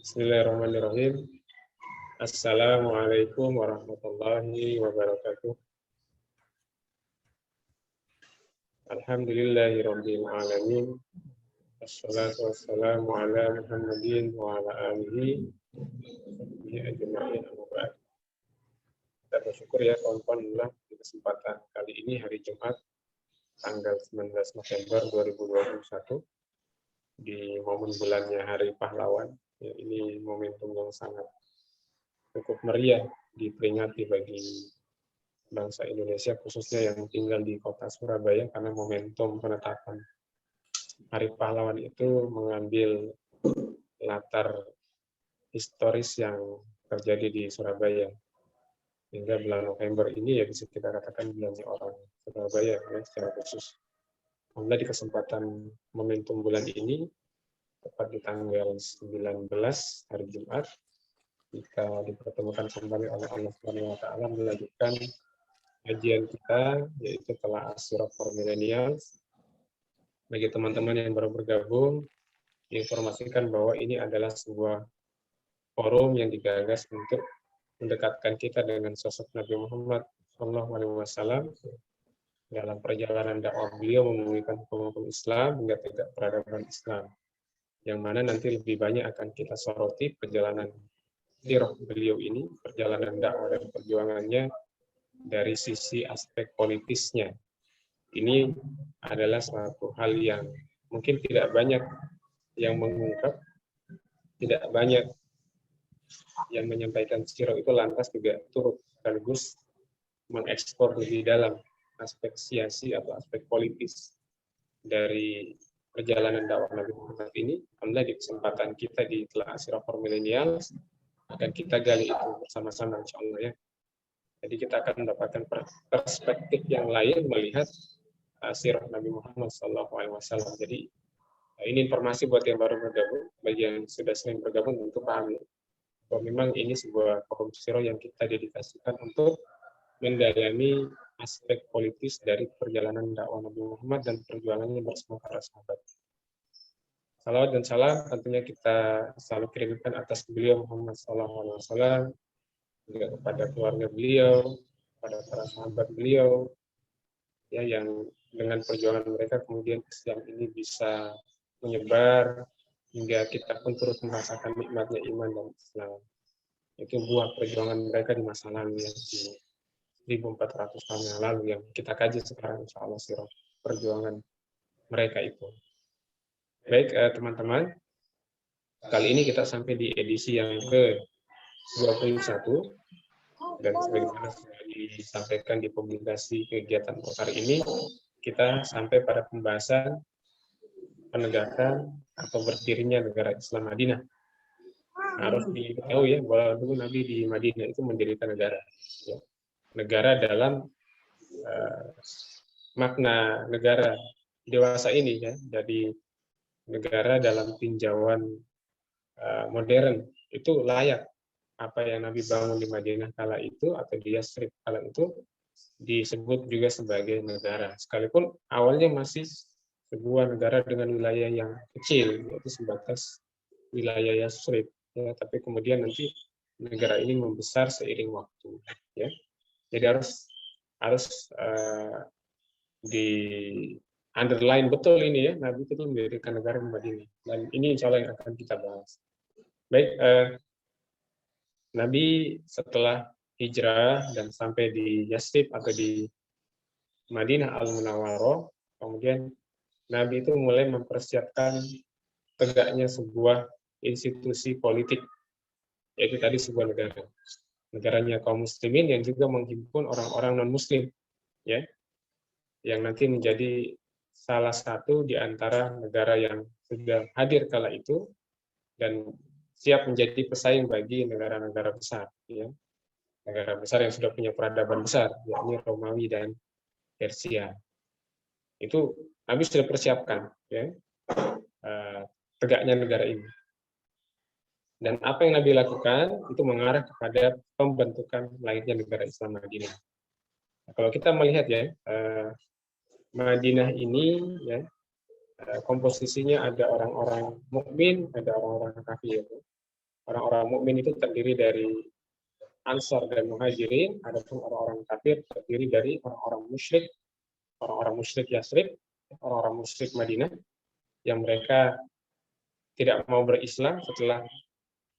Bismillahirrahmanirrahim. Assalamualaikum warahmatullahi wabarakatuh. Alhamdulillahirabbil alamin. Wassalatu wassalamu ala Muhammadin wa ala alihi ajma'in. Kita bersyukur ya kawan-kawan di kesempatan kali ini hari Jumat tanggal 19 November 2021 di momen bulannya Hari Pahlawan. Ya, ini momentum yang sangat cukup meriah diperingati bagi bangsa Indonesia, khususnya yang tinggal di kota Surabaya, karena momentum penetapan Hari Pahlawan itu mengambil latar historis yang terjadi di Surabaya. Hingga bulan November ini ya bisa kita katakan bulannya orang Surabaya ya, secara khusus. Alhamdulillah di kesempatan momentum bulan ini, tepat di tanggal 19 hari Jumat, kita dipertemukan kembali oleh Allah Subhanahu wa taala melanjutkan kajian kita, yaitu Telaah Sirah for Millennials. Bagi teman-teman yang baru bergabung, diinformasikan bahwa ini adalah sebuah forum yang digagas untuk mendekatkan kita dengan sosok Nabi Muhammad SAW dalam perjalanan dakwah beliau memulihkan hukum-hukum Islam hingga tegak peradaban Islam. Yang mana nanti lebih banyak akan kita soroti perjalanan sirah beliau ini, perjalanan dakwah dan perjuangannya dari sisi aspek politisnya. Ini adalah suatu hal yang mungkin tidak banyak yang mengungkap, tidak banyak yang menyampaikan sirah itu lantas juga turut sekaligus mengekspor lebih dalam aspek siasi atau aspek politis dari perjalanan dakwah Nabi Muhammad ini. Alhamdulillah di kesempatan kita di Telaah Sirah for Millennials akan kita gali itu bersama-sama insya Allah ya. Jadi kita akan mendapatkan perspektif yang lain melihat sirah Nabi Muhammad SAW. Jadi ini informasi buat yang baru bergabung, bagi yang sudah sering bergabung untuk pahami bahwa memang ini sebuah forum sirah yang kita dedikasikan untuk mendalami aspek politis dari perjalanan dakwah Nabi Muhammad dan perjuangannya bersama para sahabat. Salawat dan salam tentunya kita selalu kirimkan atas beliau Muhammad SAW, juga kepada keluarga beliau, kepada para sahabat beliau, ya yang dengan perjuangan mereka kemudian Islam ini bisa menyebar hingga kita pun turut merasakan nikmatnya iman dan Islam. Itu buah perjuangan mereka di masa lalu ya, di 1400 tahun yang lalu yang kita kaji sekarang insya Allah sirah perjuangan mereka itu. Baik teman-teman, kali ini kita sampai di edisi yang ke-21 dan sebagaimana sudah disampaikan di publikasi kegiatan hari ini, kita sampai pada pembahasan penegakan atau berdirinya negara Islam Madinah. Harus diketahui ya bahwa dulu Nabi di Madinah itu mendirikan negara. Ya. Negara dalam makna negara dewasa ini ya, jadi negara dalam tinjauan modern itu layak apa yang Nabi bangun di Madinah kala itu atau di Yasrib kala itu disebut juga sebagai negara, sekalipun awalnya masih sebuah negara dengan wilayah yang kecil yaitu sebatas wilayah Yasrib ya, tapi kemudian nanti negara ini membesar seiring waktu ya. Jadi harus di underline betul ini ya, Nabi itu mendirikan negara di Madinah, dan ini insya Allah yang akan kita bahas. Baik, Nabi setelah hijrah dan sampai di Yasrib atau di Madinah Al-Munawwarah, kemudian Nabi itu mulai mempersiapkan tegaknya sebuah institusi politik, yaitu tadi sebuah negara. Negaranya kaum muslimin yang juga menghimpun orang-orang non-muslim, ya, yang nanti menjadi salah satu di antara negara yang sudah hadir kala itu dan siap menjadi pesaing bagi negara-negara besar, ya, negara besar yang sudah punya peradaban besar, yakni Romawi dan Persia. Itu Nabi sudah persiapkan, ya, tegaknya negara ini. Dan apa yang Nabi lakukan itu mengarah kepada pembentukan lahirnya negara Islam Madinah. Nah, kalau kita melihat ya, Madinah ini ya, komposisinya ada orang-orang mukmin, ada orang-orang kafir. Orang-orang mukmin itu terdiri dari Ansor dan Muhajirin, adapun orang-orang kafir terdiri dari orang-orang musyrik Yasrib, orang-orang musyrik Madinah yang mereka tidak mau berislam setelah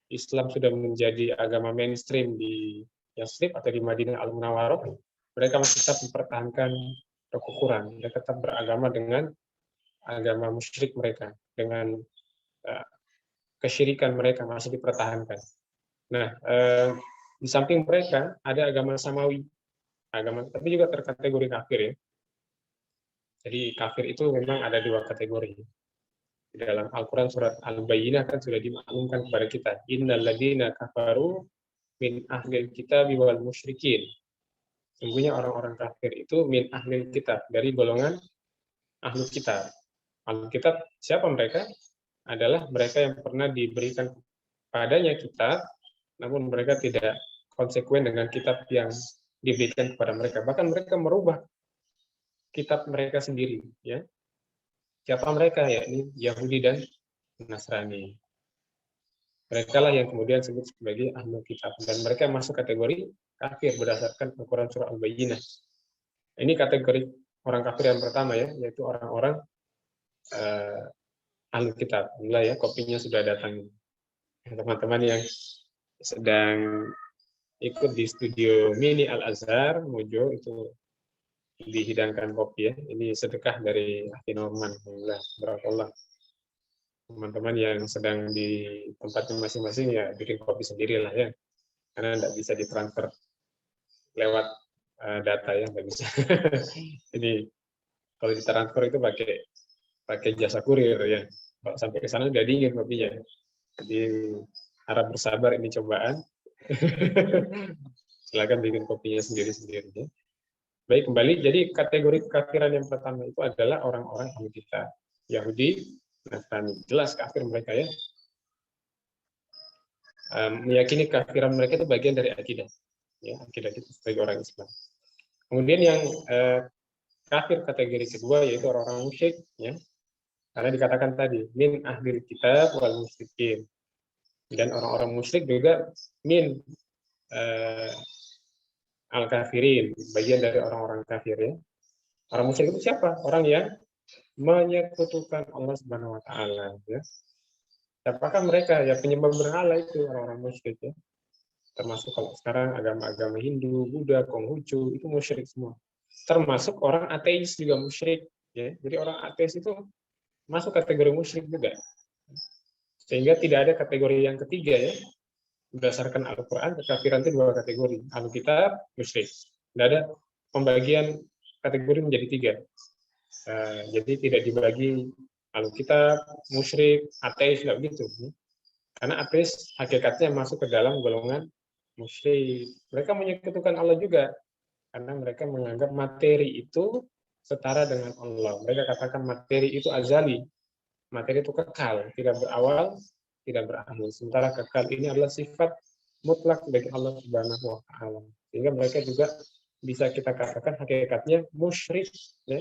Islam sudah menjadi agama mainstream di Yasrib atau di Madinah Al-Munawwarah. Mereka masih tetap mempertahankan kekufuran, mereka tetap beragama dengan agama musyrik mereka, dengan kesyirikan mereka masih dipertahankan. Nah, di samping mereka ada agama samawi, tapi juga terkategori kafir ya. Jadi kafir itu memang ada dua kategori. Di dalam Al-Quran surat Al-Bayyinah kan sudah dimaklumkan kepada kita, innal ladzina kafaru min ahlil kitab wal musyrikin. Sungguhnya orang-orang kafir itu min ahlil kitab, dari golongan ahlul kitab. Ahlul kitab siapa mereka? Adalah mereka yang pernah diberikan padanya kitab, namun mereka tidak konsekuen dengan kitab yang diberikan kepada mereka. Bahkan mereka merubah kitab mereka sendiri. Ya. Siapa mereka? Yakni Yahudi dan Nasrani. Mereka lah yang kemudian disebut sebagai ahlul kitab. Dan mereka masuk kategori kafir berdasarkan Al-Quran surah Al-Bayyinah. Ini kategori orang kafir yang pertama ya, yaitu orang-orang ahlul kitab. Alhamdulillah ya, kopinya sudah datang. Teman-teman yang sedang ikut di studio Mini Al-Azhar, Mojo, itu dihidangkan kopi ya. Ini sedekah dari Ahli Norman. Alhamdulillah, barakallah. Teman-teman yang sedang di tempatnya masing-masing ya bikin kopi sendirilah ya. Karena tidak bisa ditransfer lewat data ya, nggak bisa. Jadi kalau ditransfer itu pakai jasa kurir ya. Kalau sampai ke sana udah dingin kopinya. Jadi harap bersabar, ini cobaan. Silakan bikin kopinya sendiri-sendiri ya. Baik, kembali. Jadi kategori kekafiran yang pertama itu adalah orang-orang yang kita Yahudi, Nasrani. Jelas kafir mereka ya. Meyakini kafiran mereka itu bagian dari akidah. Ya, akidah kita sebagai orang Islam. Kemudian yang kafir kategori kedua yaitu orang-orang musyrik ya. Karena dikatakan tadi min ahlil kitab wal musyrikin. Dan orang-orang musyrik juga min al-kafirin, bagian dari orang-orang kafir ya. Orang musyrik itu siapa? Orang yang menyekutukan Allah Subhanahu wa taala ya. Apakah mereka ya penyembah berhala itu orang-orang musyrik ya. Termasuk kalau sekarang agama-agama Hindu, Buddha, Konghucu itu musyrik semua. Termasuk orang ateis juga musyrik ya. Jadi orang ateis itu masuk kategori musyrik juga. Sehingga tidak ada kategori yang ketiga ya. Berdasarkan Al-Quran, kekafiran itu dua kategori. Alkitab, musyrik. Tidak ada pembagian kategori menjadi tiga. Jadi tidak dibagi Alkitab, musyrik, ateis, tidak begitu. Karena ateis hakikatnya masuk ke dalam golongan musyrik. Mereka menyekutukan Allah juga. Karena mereka menganggap materi itu setara dengan Allah. Mereka katakan materi itu azali. Materi itu kekal, tidak berawal, tidak berakhir. Sementara kekal ini adalah sifat mutlak bagi Allah Subhanahu wa taala. Sehingga mereka juga bisa kita katakan hakikatnya musyrik ya.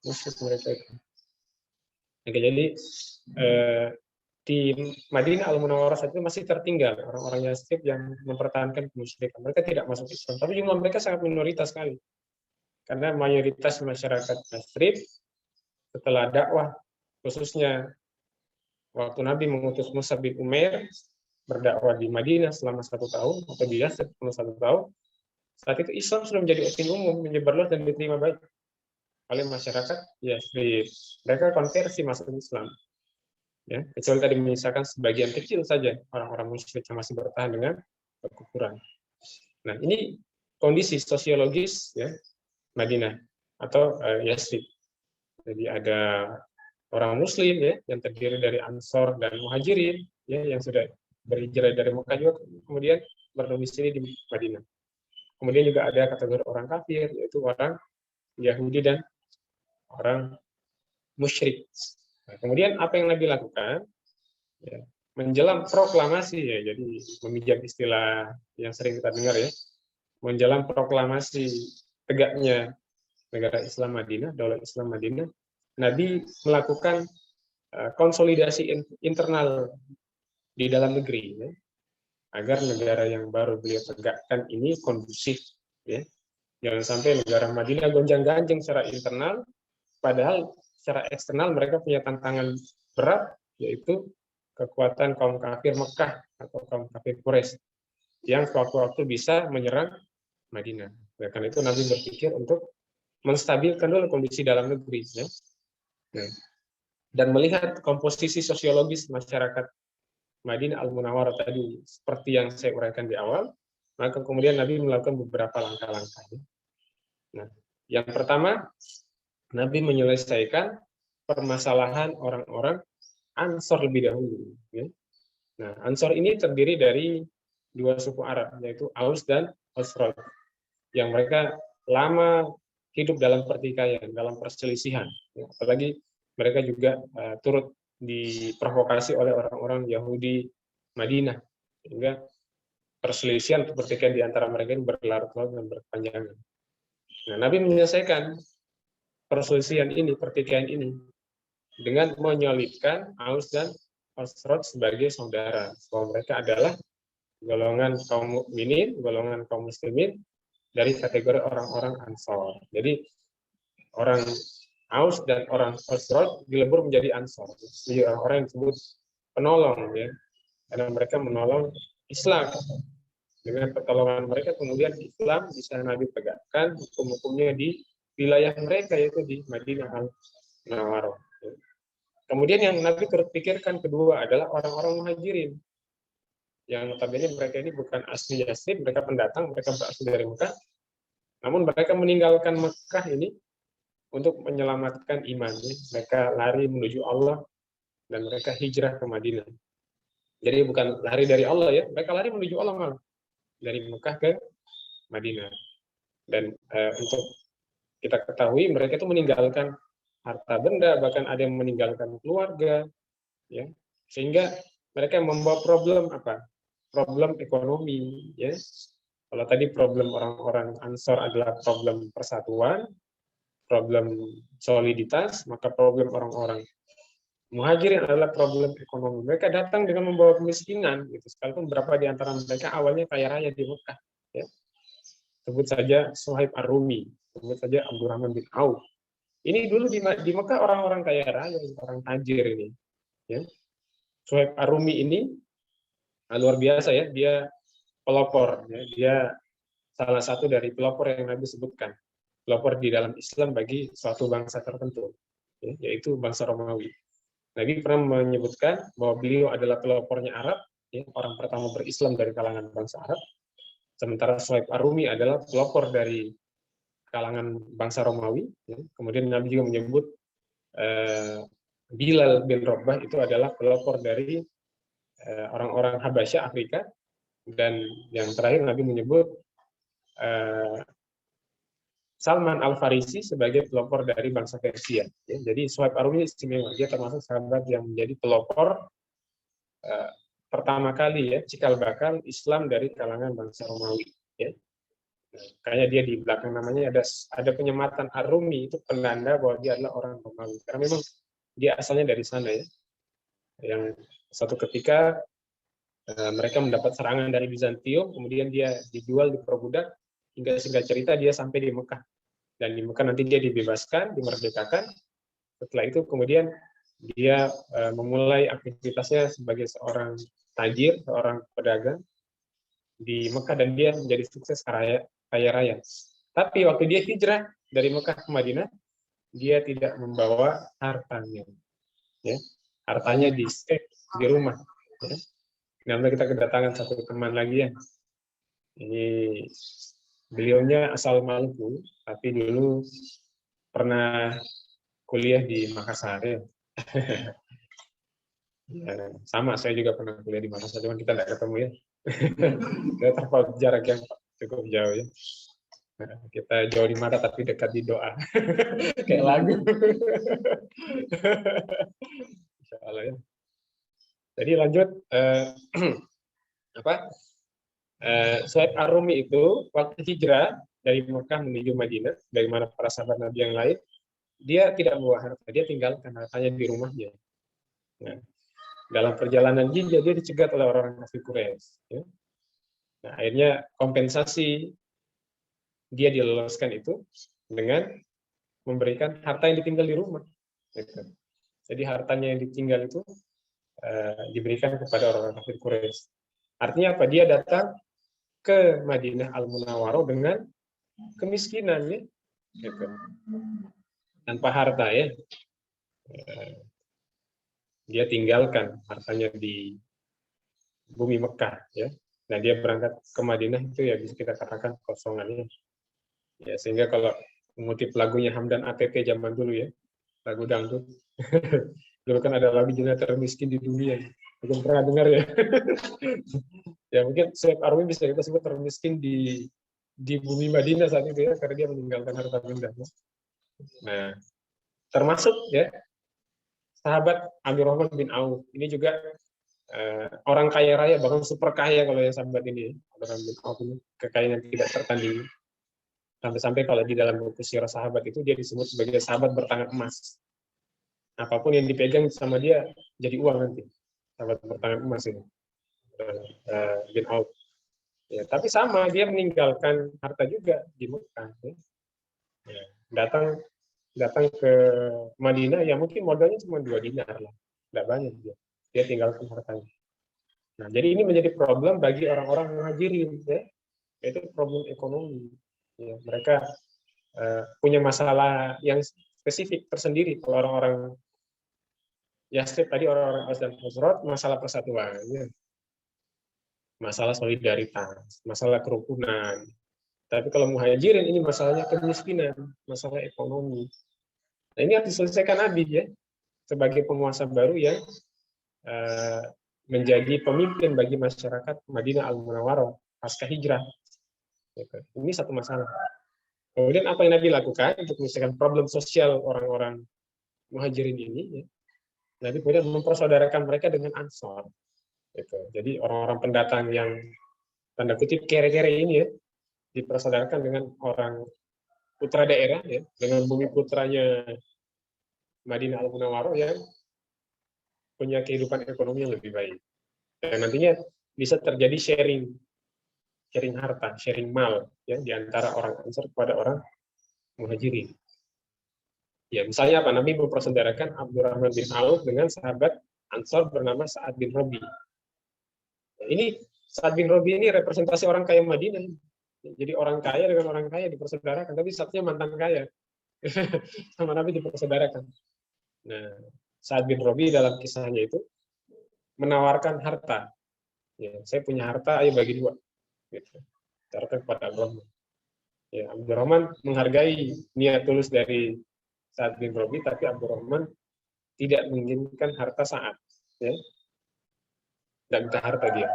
Musyrik mereka itu. Oke, jadi di Madinah Al-Munawwarah saat itu masih tertinggal orang-orang Yasrib yang mempertahankan kemusyrikan. Mereka tidak masuk Islam, tapi jumlah mereka sangat minoritas sekali. Karena mayoritas masyarakat Yasrib setelah dakwah, khususnya waktu Nabi mengutus Musa bin Umair berdakwah di Madinah selama 1 tahun atau di Yasrib selama 1 tahun, saat itu Islam sudah menjadi opini umum, menyebar luas dan diterima baik oleh masyarakat Yasrib. Mereka konversi masuk Islam. Ya, kecuali tadi menyisakan sebagian kecil saja orang-orang musyrik yang masih bertahan dengan kekufuran. Nah, ini kondisi sosiologis ya Madinah atau Yasrib. Jadi ada orang Muslim ya yang terdiri dari Ansor dan Muhajirin ya yang sudah berhijrah dari Mekah juga kemudian berdomisili di Madinah. Kemudian juga ada kategori orang kafir yaitu orang Yahudi dan orang musyrik. Nah, kemudian apa yang Nabi lakukan? Ya, menjelang proklamasi ya, jadi meminjam istilah yang sering kita dengar ya, menjelang proklamasi tegaknya negara Islam Madinah, Daulah Islam Madinah, Nabi melakukan konsolidasi internal di dalam negeri, ya, agar negara yang baru beliau tegakkan ini kondusif, ya. Jangan sampai negara Madinah gonjang-ganjing secara internal, padahal secara eksternal mereka punya tantangan berat, yaitu kekuatan kaum kafir Mekah atau kaum kafir Quraisy yang suatu-waktu bisa menyerang Madinah. Oleh karena itu Nabi berpikir untuk menstabilkan dulu kondisi dalam negeri, ya. Nah, dan melihat komposisi sosiologis masyarakat Madinah Al-Munawwarah tadi seperti yang saya uraikan di awal, maka kemudian Nabi melakukan beberapa langkah-langkah. Nah, yang pertama, Nabi menyelesaikan permasalahan orang-orang Ansor lebih dahulu. Ya. Nah, Ansor ini terdiri dari dua suku Arab, yaitu Aus dan Khazraj, yang mereka lama hidup dalam pertikaian, dalam perselisihan. Ya. Apalagi mereka juga turut diprovokasi oleh orang-orang Yahudi Madinah, sehingga perselisihan atau pertikaian di antara mereka ini berlarut-larut dan berkepanjangan. Nah, Nabi menyelesaikan perselisihan ini, pertikaian ini, dengan menyolidkan Aus dan Khazraj sebagai saudara, bahwa mereka adalah golongan kaum mukminin, golongan kaum muslimin dari kategori orang-orang Ansor. Jadi orang Aus dan orang Khazraj dilebur menjadi Ansor, jadi orang-orang yang disebut penolong, ya, karena mereka menolong Islam. Dengan pertolongan mereka kemudian Islam bisa Nabi tegakkan hukum-hukumnya di wilayah mereka, yaitu di Madinah Al-Munawwarah. Kemudian yang Nabi terpikirkan kedua adalah orang-orang Muhajirin, yang notabene mereka ini bukan asli Yasrib, mereka pendatang, mereka berasal dari Mekah, namun mereka meninggalkan Mekah ini untuk menyelamatkan imannya. Mereka lari menuju Allah dan mereka hijrah ke Madinah. Jadi bukan lari dari Allah, ya, mereka lari menuju Allah malah, dari Mekah ke Madinah. Dan untuk kita ketahui mereka itu meninggalkan harta benda, bahkan ada yang meninggalkan keluarga, ya, sehingga mereka membawa problem apa? Problem ekonomi, ya. Kalau tadi problem orang-orang Ansor adalah problem persatuan, problem soliditas, maka problem orang-orang Muhajirin adalah problem ekonomi. Mereka datang dengan membawa kemiskinan, gitu. Sekalipun beberapa di antara mereka awalnya kaya raya di Mekah, ya. Sebut saja Suhaib Ar-Rumi, sebut saja Abdurrahman bin Auf. Ini dulu di Mekah orang-orang kaya raya, orang tajir ini. Ya. Suhaib Ar-Rumi ini luar biasa, ya, dia pelopor, ya. Dia salah satu dari pelopor yang Nabi sebutkan, pelopor di dalam Islam bagi suatu bangsa tertentu, ya, yaitu bangsa Romawi. Nabi pernah menyebutkan bahwa beliau adalah pelopornya Arab, ya, orang pertama berislam dari kalangan bangsa Arab, sementara Suhaib Ar-Rumi adalah pelopor dari kalangan bangsa Romawi. Ya. Kemudian Nabi juga menyebut Bilal bin Rabah itu adalah pelopor dari orang-orang Habasyah, Afrika. Dan yang terakhir Nabi menyebut Salman Al-Farisi sebagai pelopor dari bangsa Persia. Ya, jadi Suhaib Ar-Rumi istimewa. Dia termasuk sahabat yang menjadi pelopor pertama kali, ya, cikal bakal Islam dari kalangan bangsa Romawi. Ya. Kayaknya dia di belakang namanya ada penyematan Ar-Rumi, itu penanda bahwa dia adalah orang Romawi. Karena memang dia asalnya dari sana, ya. Yang suatu ketika mereka mendapat serangan dari Bizantium, kemudian dia dijual, diperbudak, hingga singkat cerita dia sampai di Mekah. Dan di Mekah nanti dia dibebaskan, dimerdekakan. Setelah itu kemudian dia memulai aktivitasnya sebagai seorang tajir, seorang pedagang di Mekah, dan dia menjadi sukses kaya raya. Tapi waktu dia hijrah dari Mekah ke Madinah, dia tidak membawa hartanya. Ya. Hartanya di stake di rumah. Ya. Namanya kita kedatangan satu teman lagi, ya. Ini beliaunya asal Maluku, tapi dulu pernah kuliah di Makassar. Ya. Ya, sama, saya juga pernah kuliah di Makassar, cuma kita tidak ketemu, ya. Kita terpaut jarak yang cukup jauh, ya. Nah, kita jauh di mata tapi dekat di doa. Kayak lagu. Insya Allah, ya. Jadi lanjut, Suhaib Ar-Rumi itu waktu hijrah dari Mekah menuju Madinah, dari mana para sahabat Nabi yang lain, dia tidak membawa harta, dia tinggalkan hartanya di rumahnya. Nah, dalam perjalanan dia dicegat oleh orang-orang kafir Quraisy. Ya. Nah, akhirnya kompensasi dia diloloskan itu dengan memberikan harta yang ditinggal di rumah. Gitu. Jadi hartanya yang ditinggal itu diberikan kepada orang-orang kafir Quraisy. Artinya apa? Dia datang ke Madinah Al-Munawwarah dengan kemiskinan, ya, gitu. Tanpa harta, ya. Dia tinggalkan hartanya di bumi Mekah, ya. Nah, dia berangkat ke Madinah itu ya bisa kita katakan kosongannya. Ya, sehingga kalau mengutip lagunya Hamdan ATT zaman dulu, ya, lagu dangdut. Dulu kan ada lagu judulnya termiskin di dunia. Mungkin pernah dengar, ya. Ya mungkin Syekh Arumi bisa kita sebut termiskin di bumi Madinah saat itu, ya, karena dia meninggalkan harta benda. Nah, termasuk, ya, sahabat Abdurrahman bin Auf. Ini juga orang kaya raya, bahkan super kaya kalau yang sahabat ini. Abdurrahman bin Auf ini kekayaan yang tidak tertandingi. Sampai-sampai kalau di dalam buku sirah sahabat itu dia disebut sebagai sahabat bertangan emas. Apapun yang dipegang sama dia jadi uang nanti. Sahabat bertangan emas ini. Bin Auf. Ya, tapi sama, dia meninggalkan harta juga di Mekah. Ya. Datang ke Madinah, ya mungkin modalnya cuma 2 dinar lah, tidak banyak dia tinggalkan hartanya. Nah, jadi ini menjadi problem bagi orang-orang muhajirin, ya, yaitu problem ekonomi. Ya, mereka punya masalah yang spesifik tersendiri. Kalau orang-orang Yasrib tadi, orang-orang Aus dan Khazraj, masalah persatuan, ya. Masalah solidaritas, masalah kerukunan. Tapi kalau muhajirin ini masalahnya kemiskinan, masalah ekonomi. Nah, ini harus diselesaikan Nabi, ya, sebagai penguasa baru yang menjadi pemimpin bagi masyarakat Madinah Al-Munawwarah pasca hijrah. Ini satu masalah. Kemudian apa yang Nabi lakukan untuk menyelesaikan problem sosial orang-orang muhajirin ini, ya, Nabi kemudian mempersaudarakan mereka dengan Ansor. Gitu. Jadi orang-orang pendatang yang tanda kutip kere-kere ini, ya, dipersaudarakan dengan orang putra daerah, ya, dengan bumi putranya Madinah Al-Munawwarah yang punya kehidupan ekonomi yang lebih baik. Dan nantinya bisa terjadi sharing harta, sharing mal, ya, di antara orang Ansor kepada orang Muhajirin. Ya, misalnya apa? Nabi mempersaudarakan Abdurrahman bin Auf dengan sahabat Ansor bernama Sa'ad bin Rabi. Ini Sa'ad bin Rabi ini representasi orang kaya Madinah. Jadi orang kaya dengan orang kaya dipersaudarakan, tapi satunya mantan kaya. Sama Nabi dipersaudarakan. Nah, Sa'ad bin Rabi dalam kisahnya itu menawarkan harta. Ya, saya punya harta, ayo bagi 2. Gitu. Tawarkan kepada Abdurrahman. Ya, Abdurrahman menghargai niat tulus dari Sa'ad bin Rabi, tapi Abdurrahman tidak menginginkan harta Sa'ad. Ya. Tidak minta harta dia.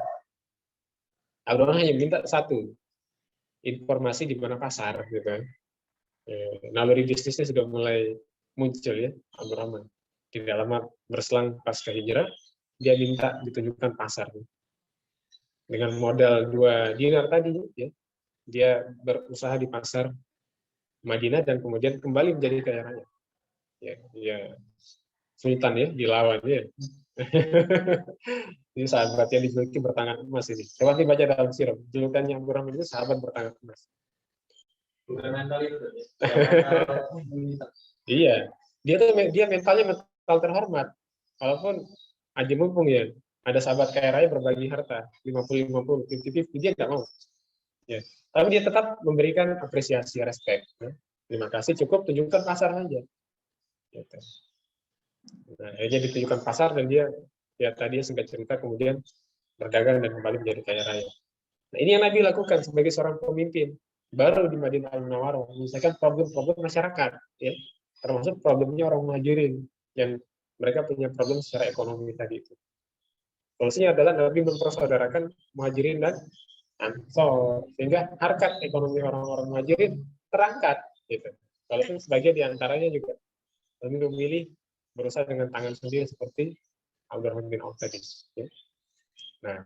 Abdurrahman hanya minta satu, informasi di mana pasar. Gitu. Naluri bisnisnya sudah mulai muncul, ya, Abdurrahman. Tidak lama berselang pasca hijrah, dia minta ditunjukkan pasar. Dengan modal 2 dinar tadi, ya, dia berusaha di pasar Madinah dan kemudian kembali menjadi kaya raya. Ya, Sultan, ya, dilawan, ya. Ini sahabat yang dijuluki bertangan emas ini. Coba baca dalam sirah. Julukannya Abdurrahman itu sahabat bertangan emas. Iya, dia mentalnya mental terhormat. Walaupun aji mumpung, ya, ada sahabat kaya raya berbagi harta 50-50, 50-50, dia nggak mau. Ya. Tapi dia tetap memberikan apresiasi, respect. Ya. Terima kasih, cukup tunjukkan pasar saja. Gitu. Nah, akhirnya ditunjukkan pasar dan dia, ya, tadi singkat cerita kemudian berdagang dan kembali menjadi kaya raya. Nah, ini yang Nabi lakukan sebagai seorang pemimpin baru di Madinah Al-Munawwarah, menyelesaikan problem-problem masyarakat, ya, termasuk problemnya orang Muhajirin yang mereka punya problem secara ekonomi tadi itu. Solusinya adalah Nabi mempersaudarakan Muhajirin dan Ansor, sehingga harkat ekonomi orang-orang Muhajirin terangkat. Gitu. Walaupun sebagian di antaranya juga memilih berusaha dengan tangan sendiri seperti Abdurrahman bin Auf tadi. Ya. Nah,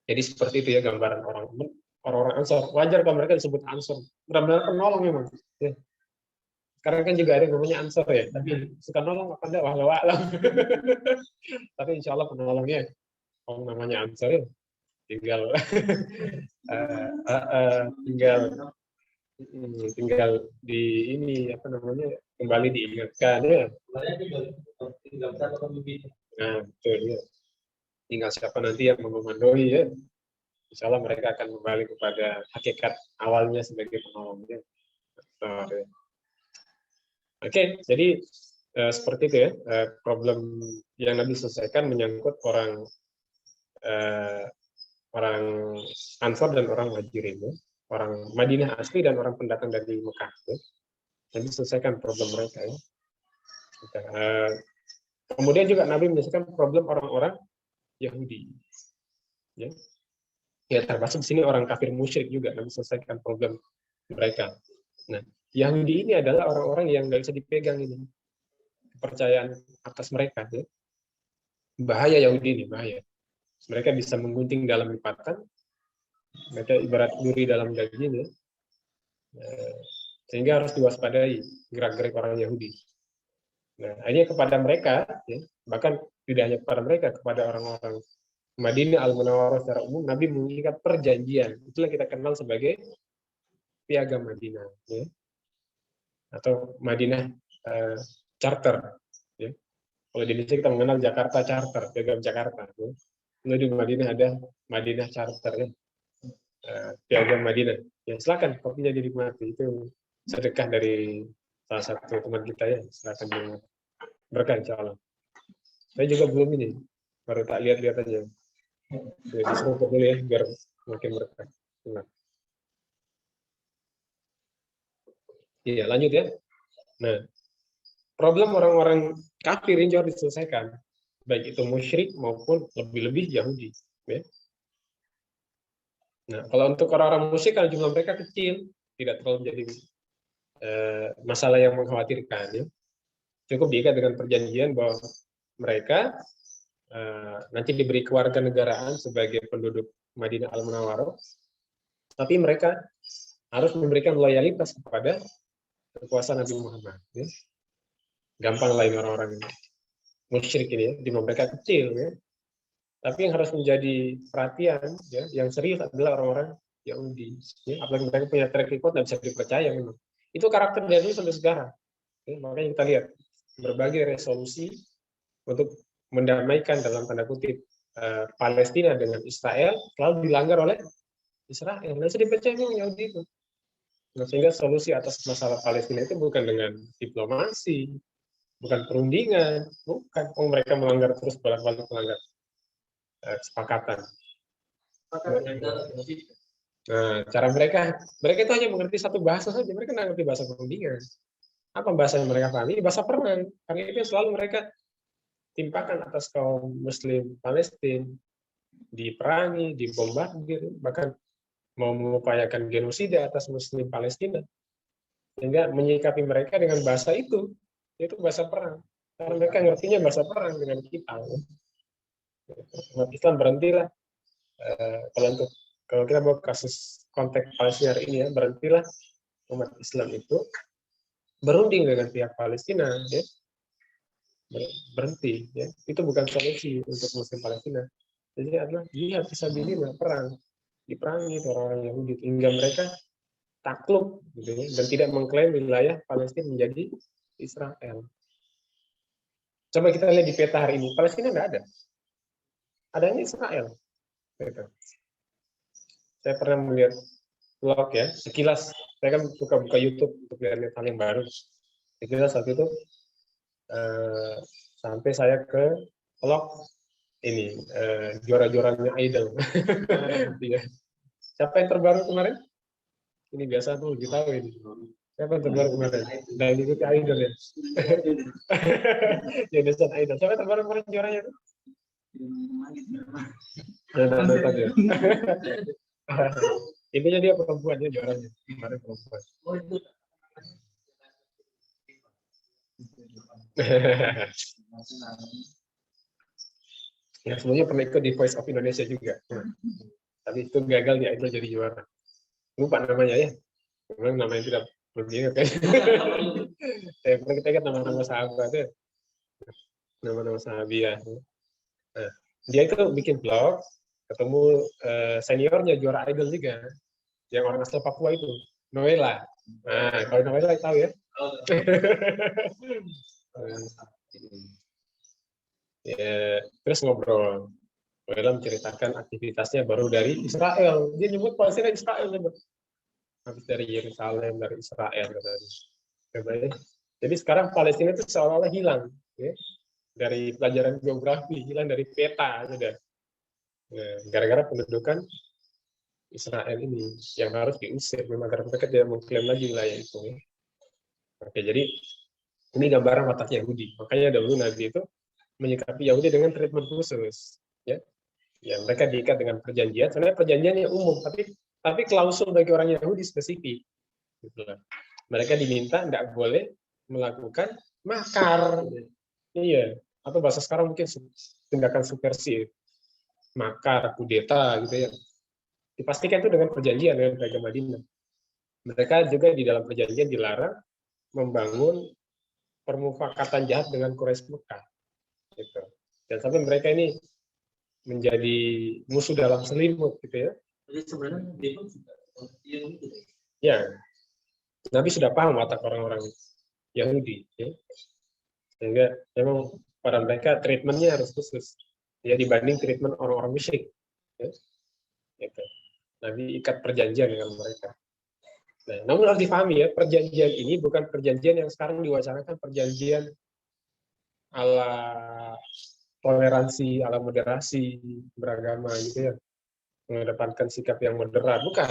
jadi seperti itu, ya, gambaran orang-orang Ansor. Wajar kalau mereka disebut Ansor. Benar-benar penolong memang. Ya. Sekarang kan juga ada yang namanya ansor ya, tapi suka nolong apa enggak, walau alam. Tapi insya Allah penolongnya, kalau namanya ansor ya, tinggal tinggal di ini apa namanya, kembali diingatkan ya. Nah, betul ya. Tinggal siapa nanti yang mengomandoi ya. Insya Allah mereka akan kembali kepada hakikat awalnya sebagai penolongnya. Oke, jadi seperti itu ya, problem yang Nabi selesaikan menyangkut orang Ansor dan orang Muhajirin, ya. Orang Madinah asli dan orang pendatang dari Mekah. Ya. Nabi selesaikan problem mereka. Ya. Kemudian juga Nabi menyelesaikan problem orang-orang Yahudi. Ya. Ya, termasuk di sini orang kafir musyrik juga Nabi selesaikan problem mereka. Nah, Yahudi ini adalah orang-orang yang nggak bisa dipegang ini kepercayaan atas mereka. Ya. Bahaya Yahudi ini, bahaya. Mereka bisa menggunting dalam lipatan, mereka ibarat duri dalam daging, ya. Sehingga harus diwaspadai gerak-gerik orang Yahudi. Nah, hanya kepada mereka, ya, bahkan tidak hanya kepada mereka, kepada orang-orang Madinah Al-Munawwarah secara umum, Nabi mengikat perjanjian. Itulah kita kenal sebagai Piagam Madinah, ya. Atau Madinah Charter. Ya. Kalau di Indonesia kita mengenal Jakarta Charter, Piagam Jakarta. Ya. Lalu di Madinah ada Madinah Charter, ya. Piagam Madinah. Ya, silakan kopinya dinikmati. Itu sedekah dari salah satu teman kita ya. Silakan dinikmati. Berkah insya Allah. Saya juga belum ini, baru tak lihat-lihat aja. Ya, disuruh dulu ya, biar makin berkah. Nah. Iya, lanjut ya. Nah, problem orang-orang kafir ini harus diselesaikan, baik itu musyrik maupun lebih-lebih Yahudi. Ya. Nah, kalau untuk orang-orang musyrik, kalau jumlah mereka kecil, tidak terlalu menjadi masalah yang mengkhawatirkan. Ya. Cukup diikat dengan perjanjian bahwa mereka nanti diberi kewarganegaraan sebagai penduduk Madinah Al-Munawwarah, tapi mereka harus memberikan loyalitas kepada kekuasaan Nabi Muhammad. Ya. Gampang lain orang-orang musyrik ini, ya, di mereka kecil, ya. Tapi yang harus menjadi perhatian, ya, yang serius adalah orang-orang Yahudi. Ya. Apalagi mereka punya track record dan bisa dipercaya memang. Itu karakter dari dulu sampai sekarang. Ya, makanya kita lihat berbagai resolusi untuk mendamaikan dalam tanda kutip Palestina dengan Israel selalu dilanggar oleh Israel. Nah, bisa dipercaya memang Yahudi itu. Nah, sehingga solusi atas masalah Palestina itu bukan dengan diplomasi, bukan perundingan, bukan. Mereka melanggar terus bolak-balik melanggar kesepakatan. Nah, cara mereka itu hanya mengerti satu bahasa saja. Mereka tidak mengerti bahasa perundingan. Apa bahasa yang mereka pahami? Bahasa perang. Karena itu selalu mereka timpakan atas kaum Muslim Palestina, diperangi, dibombardir, bahkan mau mengupayakan genosida atas Muslim Palestina, sehingga menyikapi mereka dengan bahasa itu, yaitu bahasa perang. Karena mereka ngertinya bahasa perang dengan kita. Umat Islam berhentilah. Kalau kita bawa kasus konteks Palestina hari ini, ya, berhentilah umat Islam itu berunding dengan pihak Palestina, ya. Berhenti, ya. Itu bukan solusi untuk Muslim Palestina. Jadi adalah jihad fisabilillah, perang, diperangi orang-orang Yahudi hingga mereka takluk, gitu, ya, dan tidak mengklaim wilayah Palestina menjadi Israel. Coba kita lihat di peta hari ini, Palestina nggak ada, adanya Israel. Gitu. Saya pernah melihat vlog, ya, sekilas. Saya kan suka buka YouTube untuk lihat hal yang baru. Sekilas saat itu sampai saya ke vlog ini juara-juaranya Idol. Siapa yang terbaru kemarin? Ini biasa tuh lebih tahu ini. Siapa yang terbaru kemarin? Dan ikuti Idol ya. Indonesian Idol. Siapa yang terbaru kemarin juaranya tuh? Ya. Intinya dia perempuan, dia juaranya kemarin perempuan. Ya, sebelumnya pernah ikut di Voice of Indonesia juga. Tapi itu gagal dia itu jadi juara. Lupa namanya ya. Memang namanya tidak belum diingat kan. Kita kan nama-nama sahabat ya, nama-nama sahabiah. Nah, dia itu bikin blog, ketemu seniornya juara idol juga, yang orang asal Papua itu, Noela. Nah, kalau Noela tahu ya. Ya, terus ngobrol. Noela menceritakan aktivitasnya baru dari Israel. Dia nyebut Palestina Israel, nyebut. Habis dari Yerusalem, dari Israel katanya. Jadi sekarang Palestina itu seolah-olah hilang, ya, dari pelajaran geografi, hilang dari peta sudah. Nah, gara-gara pendudukan Israel ini yang harus diusir, memang karena mereka tidak mengklaim lagi wilayah itu. Ya. Oke, jadi ini gambaran watak Yahudi. Makanya dahulu Nabi itu menyikapi Yahudi dengan treatment khusus. Ya, ya mereka diikat dengan perjanjian. Sebenarnya perjanjiannya umum, tapi klausul bagi orang Yahudi spesifik. Gitu. Mereka diminta tidak boleh melakukan makar. Iya, atau bahasa sekarang mungkin tindakan subversif, makar, kudeta gitu ya. Dipastikan itu dengan perjanjian dengan Raja Madinah. Mereka juga di dalam perjanjian dilarang membangun permufakatan jahat dengan Quraisy Mekah. Gitu. Dan sampai mereka ini menjadi musuh dalam selimut gitu ya. Jadi sebenarnya dia pun sudah ya, Nabi sudah paham watak orang-orang Yahudi, ya. Sehingga memang pada mereka treatmentnya harus khusus, ya dibanding treatment orang-orang musyrik. Ya. Gitu. Nabi ikat perjanjian dengan mereka. Nah, namun harus dipahami ya, perjanjian ini bukan perjanjian yang sekarang diwacanakan perjanjian ala toleransi, ala moderasi beragama gitu ya, mengedepankan sikap yang moderat, bukan.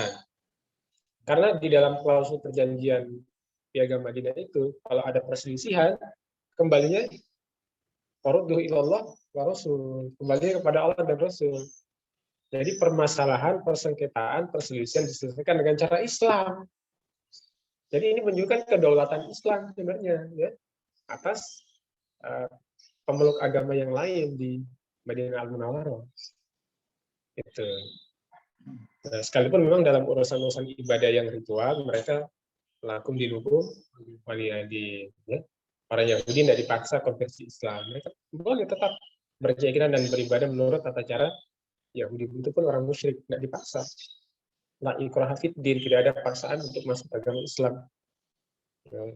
Karena di dalam klausul perjanjian Piagam Madinah itu, kalau ada perselisihan, kembalinya farudduh ilallah wa rasul, kembali kepada Allah dan Rasul. Jadi permasalahan, persengketaan, perselisihan diselesaikan dengan cara Islam. Jadi ini menunjukkan kedaulatan Islam sebenarnya ya, atas pemeluk agama yang lain di Madinah Al-Munawwarah. Itu. Nah, sekalipun memang dalam urusan-urusan ibadah yang ritual mereka lakum dinukum waliyadin. Ya. Para Yahudi tidak dipaksa konversi Islam. Mereka boleh tetap berkeyakinan dan beribadah menurut tata cara Yahudi. Itu pun orang musyrik, tidak dipaksa. La ikraha fid din, tidak ada paksaan untuk masuk agama Islam.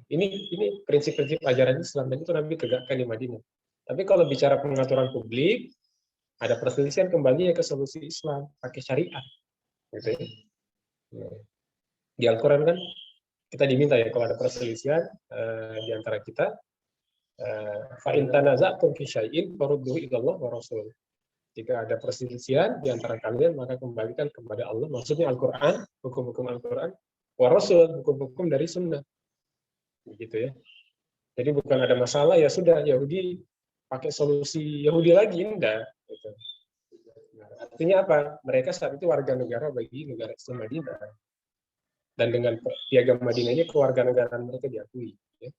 Ini prinsip-prinsip ajaran Islam dan itu Nabi tegakkan di Madinah. Tapi kalau bicara pengaturan publik, ada perselisihan kembali ke solusi Islam pakai syariat, gitu ya. Di Al-Quran kan kita diminta ya kalau ada perselisihan di antara kita, fa in tanaza'tum fi syai'in farudduhu ila Allah wa Rasul. Jika ada perselisihan di antara kalian, maka kembalikan kepada Allah, maksudnya Al-Quran, hukum-hukum Al-Quran, wa Rasul, hukum-hukum dari Sunnah. Begitu ya. Jadi bukan ada masalah, ya sudah, Yahudi pakai solusi Yahudi lagi, enggak. Gitu. Artinya apa? Mereka saat itu warga negara bagi negara Islam Madinah. Dan dengan Piagam Madinah ini kewarganegaraan mereka diakui. Ya.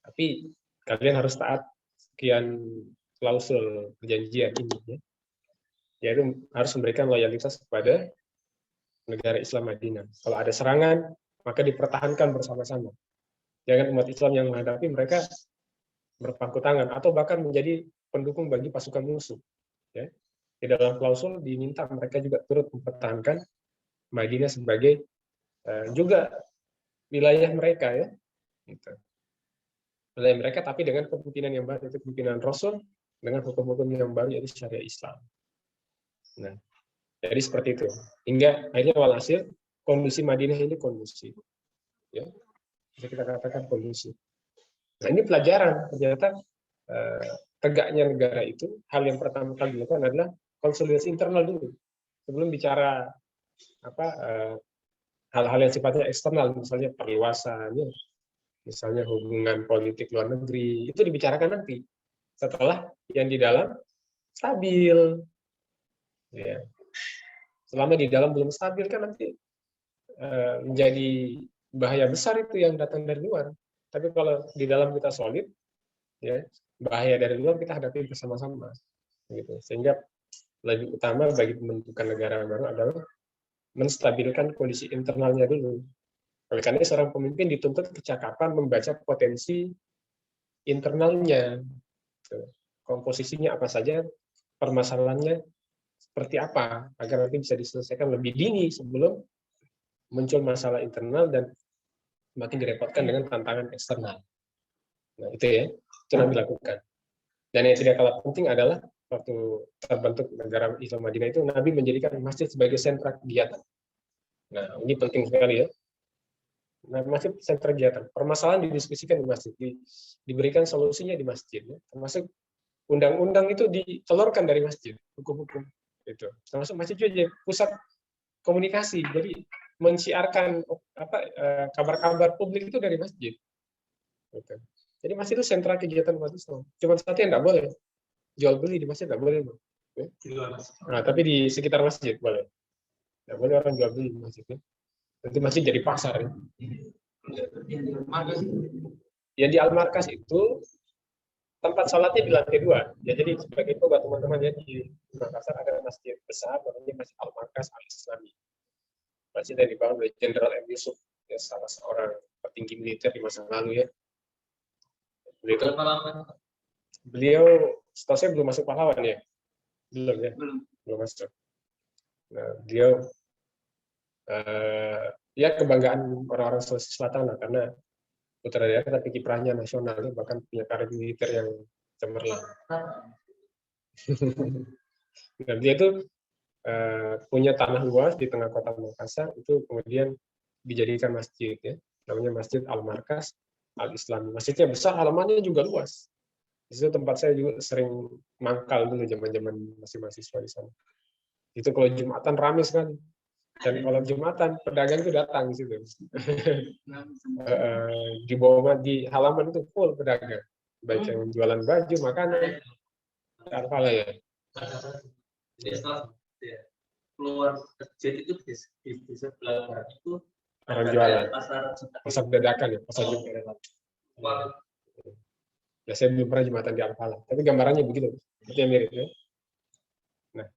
Tapi kalian harus taat sekian klausul perjanjian ini. Ya. Yaitu harus memberikan loyalitas kepada negara Islam Madinah. Kalau ada serangan, maka dipertahankan bersama-sama. Jangan umat Islam yang menghadapi mereka berpangku tangan atau bahkan menjadi pendukung bagi pasukan musuh. Ya. Di dalam klausul diminta mereka juga turut mempertahankan Madinah sebagai juga wilayah mereka ya. Gitu. Wilayah mereka tapi dengan kepemimpinan yang baru, itu kepemimpinan Rasul dengan hukum-hukum yang baru yaitu syariat Islam. Nah, jadi seperti itu. Hingga akhirnya walhasil kondisi Madinah ini kondusif. Ya. Bisa kita katakan kondusif. Nah, ini pelajaran ternyata tegaknya negara itu hal yang pertama kali dilakukan adalah konsolidasi internal dulu. Sebelum bicara hal-hal yang sifatnya eksternal, misalnya perluasan, misalnya hubungan politik luar negeri, itu dibicarakan nanti. Setelah yang di dalam stabil. Ya. Selama di dalam belum stabil kan nanti menjadi bahaya besar itu yang datang dari luar. Tapi kalau di dalam kita solid, ya bahaya dari luar kita hadapi bersama-sama. Gitu. Sehingga lebih utama bagi pembentukan negara baru adalah menstabilkan kondisi internalnya dulu. Oleh karena seorang pemimpin dituntut kecakapan membaca potensi internalnya, komposisinya apa saja, permasalahannya seperti apa, agar nanti bisa diselesaikan lebih dini sebelum muncul masalah internal dan makin direpotkan dengan tantangan eksternal. Nah, itu Nabi lakukan. Dan yang tidak kalah penting adalah waktu terbentuk negara Islam Madinah itu, Nabi menjadikan masjid sebagai sentra kegiatan. Nah, ini penting sekali ya. Nah, masjid sentra kegiatan. Permasalahan didiskusikan di masjid, diberikan solusinya di masjid. Ya. Termasuk undang-undang itu ditelurkan dari masjid, hukum-hukum itu. Termasuk masjid juga jadi pusat komunikasi. Jadi mensiarkan kabar-kabar publik itu dari masjid. Gitu. Jadi masjid itu sentra kegiatan umat Islam. Cuma satu yang tidak boleh, jual beli di masjid tidak boleh. Nah, tapi di sekitar masjid boleh. Tidak boleh orang jual beli di masjid. Nanti masjid jadi pasar. Ya. Yang di Al-Markas itu tempat sholatnya di lantai 2. Ya, jadi sebagai itu buat teman-teman ya, di Makassar ada masjid besar namanya Masjid Al-Markas Al-Islami. Masjid yang dibangun oleh Jenderal M. Yusuf, ya, salah seorang petinggi militer di masa lalu ya. Beliau setahu saya belum masuk pahlawan ya. Belum ya? Belum masuk. Nah, beliau ya kebanggaan orang-orang Sulawesi Selatan lah, karena putra daerah tapi kiprahnya nasional, bahkan punya karir militer yang cemerlang. Nah, dia itu punya tanah luas di tengah kota Makassar, itu kemudian dijadikan masjid ya, namanya Masjid Al-Markas Al-Islami. Masjidnya besar, halamannya juga luas. Di situ tempat saya juga sering mangkal dulu zaman-zaman masih mahasiswa di sana. Itu kalau Jumatan ramai sekali. Dan kalau Jumatan pedagang itu datang di situ. Di bawah di halaman itu full pedagang. Baik yang jualan baju, makanan, apalah ya. Jadi setelah keluar kerja itu di sebelah barat itu orang jualan pasar dadakan ya, pasar Jumat. Ya, saya belum pernah Jumatan di Al-Falah, tapi gambarannya begitu, itu yang mirip ya. Nah,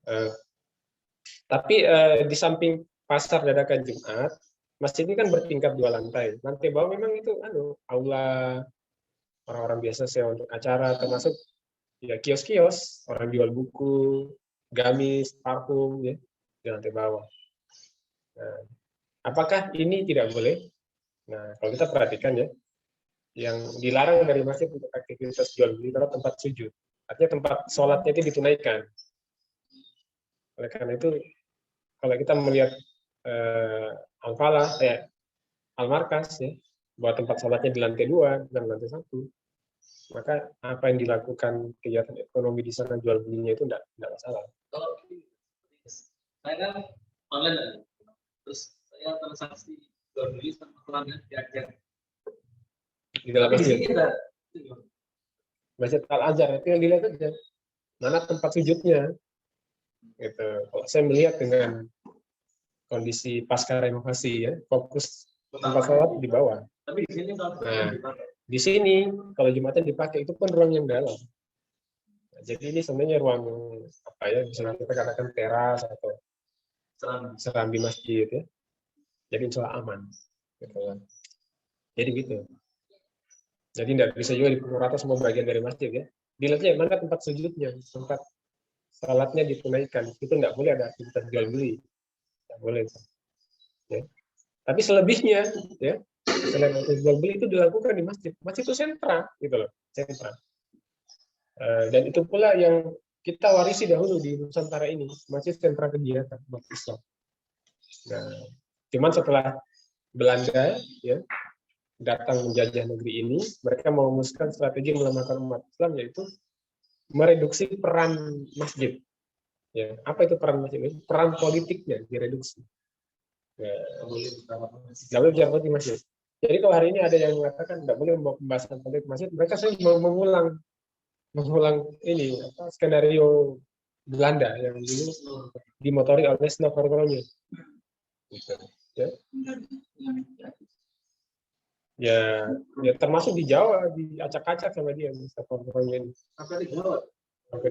tapi di samping pasar dadakan Jumat, masjid ini kan bertingkat 2 lantai. Lantai bawah memang itu aula orang-orang biasa sewa untuk acara, termasuk ya kios-kios, orang jual buku, gamis, parfum ya di lantai bawah. Nah, apakah ini tidak boleh? Nah, kalau kita perhatikan ya, yang dilarang dari masjid untuk aktivitas jual beli adalah tempat sujud. Artinya tempat sholatnya itu ditunaikan. Oleh karena itu, kalau kita melihat Al-Falah, Al-Markas ya, bahwa tempat sholatnya di lantai 2 dan lantai 1, maka apa yang dilakukan kegiatan ekonomi di sana, jual belinya itu tidak masalah. Kalau saya kan online, terus saya transaksi jual beli sama pelanggan diajar di dalam masjid. Masjid Al-Azhar itu yang dilihat aja mana tempat sujudnya. Gitu. Kalau saya melihat dengan kondisi pasca renovasi ya, fokus tempat sholat di bawah. Tapi di sini di sini kalau Jumatan dipakai itu pun ruang yang dalam. Nah, jadi ini sebenarnya ruang apa ya, bisa kita katakan teras atau serambi masjid ya. Jadi insya Allah aman. Gitu. Jadi gitu. Jadi tidak bisa juga dipukul rata semua bagian dari masjid ya. Dilihatnya mana tempat sujudnya, tempat salatnya ditunaikan. Itu tidak boleh ada aktivitas jual beli. Tidak boleh. Ya. Tapi selebihnya, ya, selain aktivitas jual beli itu dilakukan di masjid. Masjid itu sentra, gitu loh, sentra. Dan itu pula yang kita warisi dahulu di Nusantara ini, masjid sentra kegiatan umat Islam. Nah, cuman setelah Belanda, ya, datang menjajah negeri ini, mereka merumuskan strategi melemahkan umat Islam, yaitu mereduksi peran masjid. Ya, apa itu peran masjid? Peran politiknya direduksi. Ya, tidak boleh bicara politik masjid. Jadi kalau hari ini ada yang mengatakan tidak boleh membawa pembahasan politik masjid, mereka sering mengulang ini skenario Belanda yang dulu dimotori oleh Snowfall-nya. Gitu. Ya, termasuk di Jawa, diacak-acak sama dia Snowfall-nya ini. Sampai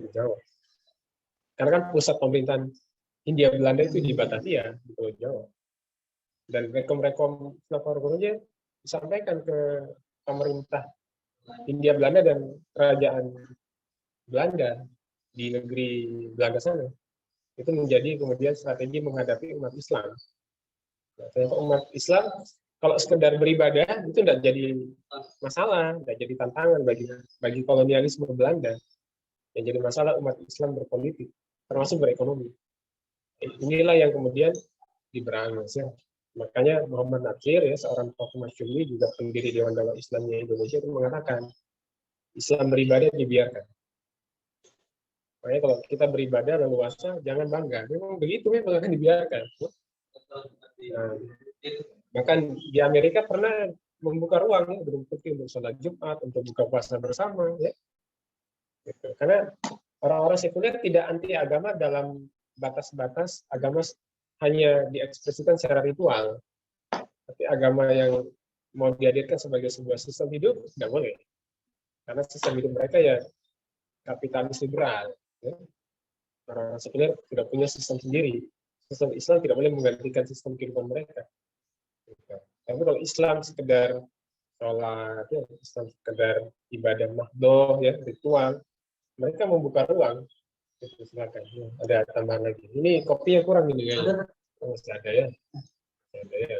di Jawa. Karena kan pusat pemerintahan Hindia Belanda itu di Batavia, di Pulau Jawa. Dan rekom-rekom aja disampaikan ke pemerintah Hindia Belanda dan kerajaan Belanda di negeri Belanda sana. Itu menjadi kemudian strategi menghadapi umat Islam. Nah, ternyata umat Islam kalau sekedar beribadah itu tidak jadi masalah, tidak jadi tantangan bagi kolonialisme Belanda. Yang jadi masalah umat Islam berpolitik, termasuk berekonomi. Inilah yang kemudian diberangus ya. Makanya Muhammad Nakir ya, seorang tokoh masyhur juga pendiri Dewan Dakwah Islamiyah Indonesia itu mengatakan Islam beribadah dibiarkan. Makanya kalau kita beribadah leluasa jangan bangga. Memang begitu, memang akan dibiarkan. Nah, bahkan di Amerika pernah membuka ruang ya, untuk sholat Jumat, untuk buka puasa bersama ya. Gitu. Karena orang-orang sekuler tidak anti agama dalam batas-batas agama hanya diekspresikan secara ritual, tapi agama yang mau dihadirkan sebagai sebuah sistem hidup tidak boleh, karena sistem hidup mereka ya kapitalis liberal. Ya. Orang-orang sekuler tidak punya sistem sendiri. Sistem Islam tidak boleh menggantikan sistem kehidupan mereka. Tapi kalau Islam sekedar sholat, ya, Islam sekedar ibadah mahdoh, ya ritual, mereka membuka ruang. Silakan. Ada tambahan lagi. Ini kopinya kurang ini ya. Masih ada ya. Masih ada ya.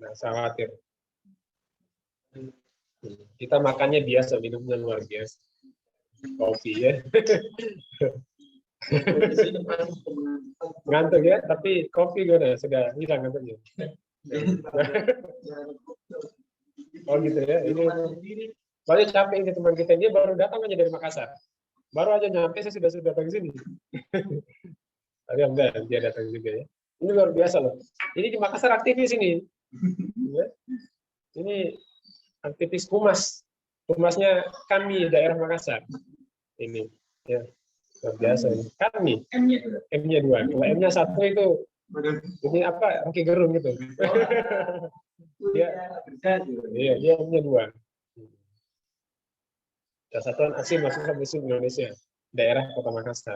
Nah, khawatir. Kita makannya biasa, minumnya luar biasa. Kopi ya. Ngantuk ya, tapi kopi gimana? Sudah hilang ngantuknya. Oh gitu ya. Ini paling capek ini teman kita, dia baru datang aja dari Makassar. Baru aja nyampe saya sudah datang ke sini. Tapi enggak, dia datang juga ya. Ini luar biasa loh. Ini di Makassar aktivis ini. Ya. Ini aktivis humas. Humasnya kami daerah Makassar. Ini ya. Luar biasa ini. Kami. M-nya 2. Kalau M-nya 1 itu ini apa? Rocky Gerung gitu. Iya, dia M-nya 2. Satuan Aksi Mahasiswa Muslim Indonesia, daerah Kota Makassar.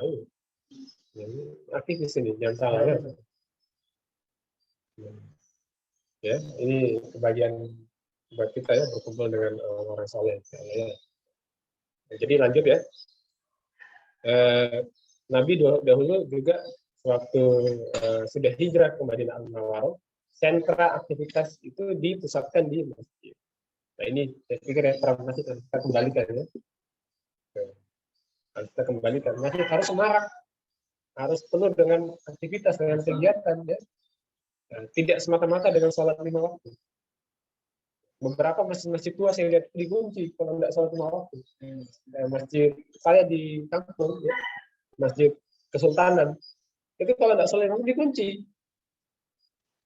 Ini aktivis ini, jangan salah ya. Ya, ini kebahagiaan buat kita ya berkumpul dengan orang soleh. Ya. Jadi lanjut ya. Nabi dahulu juga waktu sudah hijrah ke Madinah Al-Munawwarah, sentra aktivitas itu dipusatkan di masjid. Nah ini saya pikir ya masjid kita kembalikan ya. Kita kembalikan masjid harus semarak, harus penuh dengan aktivitas, dengan kegiatan ya. Nah, tidak semata-mata dengan sholat 5 waktu. Beberapa masjid-masjid tua saya lihat dikunci kalau tidak sholat 5 waktu. Masjid saya di kampung ya, Masjid Kesultanan itu kalau tidak sholat 5 waktu dikunci.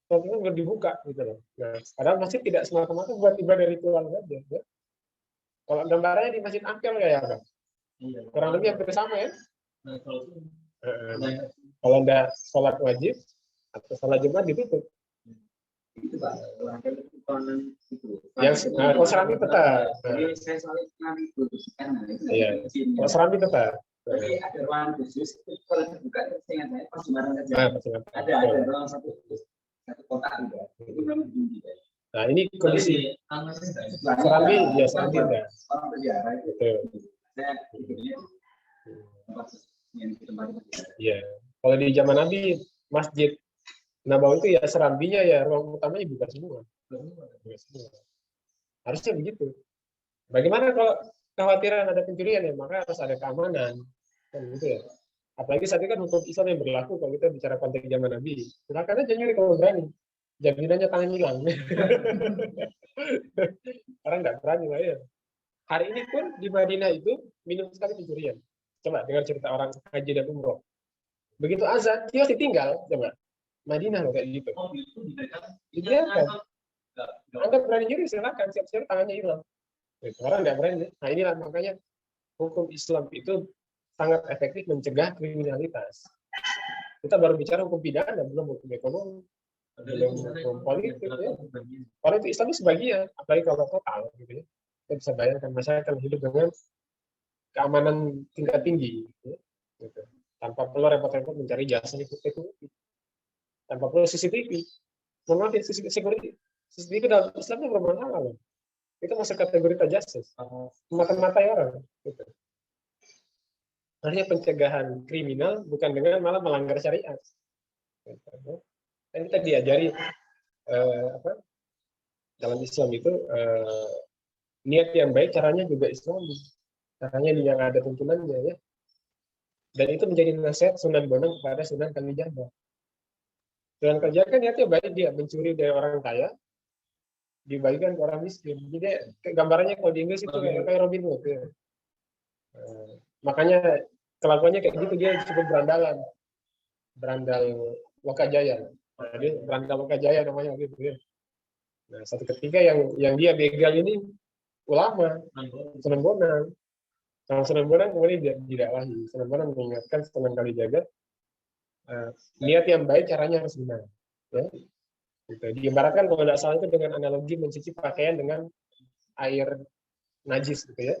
Sholatnya nggak dibuka gitu loh. Nah, padahal masjid tidak semata-mata buat ibadah ritual saja. Ya. Kalau gambarannya di Masjid Ampel kayak apa? Kurang lebih hampir sama ya. Kalau tidak sholat wajib atau sholat Jumat ditutup. Yang kalau serambi tetap. Iya. Kalau serambi tetap. Ada ruangan khusus kalau dibuka ada ruang satu kotak juga. Itu memang tinggi. Nah ini kondisi serambi ya serambi enggak. Orang berziarah Betul. Iya. Kalau di zaman Nabi Masjid Nabawi itu ya serambinya ya ruang utamanya buka semua. Harusnya begitu. Bagaimana kalau kekhawatiran ada pencurian ya, maka harus ada keamanan. Kan gitu ya. Apalagi saat ini kan hukum Islam yang berlaku kalau kita bicara konteks zaman Nabi. Silakan aja nyuri kalau berani. Jaminannya tangan hilang. Orang nggak berani lah ya. Hari ini pun di Madinah itu minim sekali pencurian. Coba dengar cerita orang haji dan umroh. Begitu azan, kios ditinggal. Coba. Madinah loh kayak gitu. Dibiarkan. Anda berani nyuri silakan, siap-siap tangannya hilang. Orang nggak berani. Nah inilah makanya hukum Islam itu sangat efektif mencegah kriminalitas. Kita baru bicara hukum pidana, belum hukum ekonomi, belum hukum politik. Ya. Kalau itu Islam itu sebagian, apalagi kalau total. Gitu ya. Kita bisa bayangkan masyarakat hidup dengan keamanan tingkat tinggi. Ya. Gitu. Tanpa perlu repot-repot mencari jasa ekonomi. Tanpa perlu CCTV. mohon maaf ya, security CCTV dalam Islamnya bermasalah loh. Itu masuk kategori tajassus, mata-matai orang. Gitu. Artinya pencegahan kriminal bukan dengan malah melanggar syariat. Gitu. Dan kita diajari dalam Islam itu niat yang baik caranya juga Islam, caranya yang ada tuntunannya ya. Dan itu menjadi nasihat Sunan Bonang kepada Sunan Kalijaga. Sunan Kalijaga kan niatnya baik, dia mencuri dari orang kaya, dibagikan ke orang miskin. Jadi gambarannya kalau di Inggris itu kayak Robin Hood. Ya. Makanya kelakuannya kayak gitu, dia cukup berandalan, berandal Lokajaya. Nah, dia berandal Lokajaya namanya gitu ya. Nah, satu ketika yang dia begal ini ulama, Sunan Bonang. Nah, Sunan Bonang kemudian dia didakwahi. Sunan Bonang mengingatkan Sunan Kalijaga, niat yang baik caranya harus benar. Ya. Gitu. Diibaratkan kalau tidak salah itu dengan analogi mencuci pakaian dengan air najis gitu ya.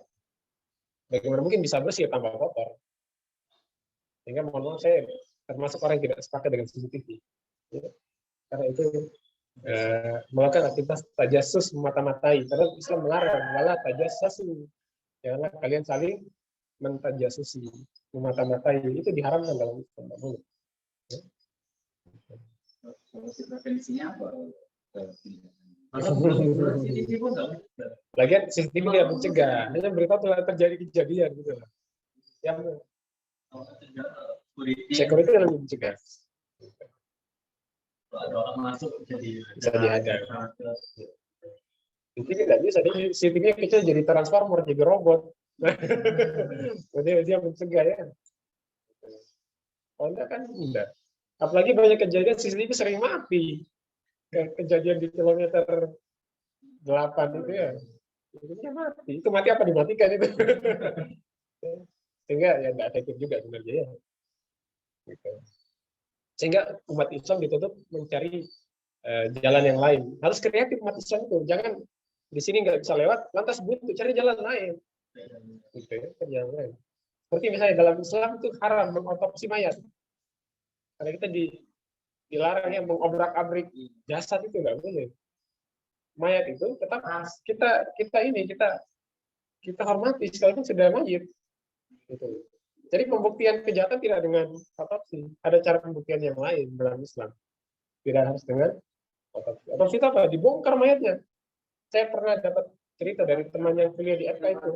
Bagaimana mungkin bisa bersih tanpa kotor? Sehingga mohon maaf saya termasuk orang yang tidak sepakat dengan CCTV. Ya. Karena itu melakukan aktivitas tajassus mata-matai. Karena Islam melarang, wala tajassasu. Janganlah kalian saling mentajasusi, memata-matai. Itu diharamkan dalam Islam. Ya. Definisinya apa? Lagian CCTV tidak mencegah, hanya beritahu telah terjadi kejadian gitu lah. Yang security lebih mencegah. Ada orang masuk bisa dihadang. Jadi tidak bisa, CCTV kecil jadi transformer, jadi robot. Jadi dia mencegah ya. Kalau enggak kan enggak. Apalagi banyak kejadian CCTV sering mati. Kejadian di kilometer 8 itu ya. Itu mati. Itu mati apa dimatikan itu. Sehingga ya enggak efektif juga sebenarnya ya. Gitu. Sehingga umat Islam dituntut mencari jalan yang lain. Harus kreatif umat Islam itu. Jangan di sini nggak bisa lewat, lantas buntu, cari jalan lain. Gitu ya, cari jalan lain. Seperti misalnya dalam Islam itu haram mengotopsi mayat. Karena kita dilarang yang mengobrak-abrik jasad itu nggak boleh. Mayat itu tetap kita hormati sekalipun sudah mayit. Gitu. Jadi pembuktian kejahatan tidak dengan otopsi. Ada cara pembuktian yang lain dalam Islam. Tidak harus dengan otopsi. Otopsi itu apa? Dibongkar mayatnya. Saya pernah dapat cerita dari teman yang kuliah di FK itu.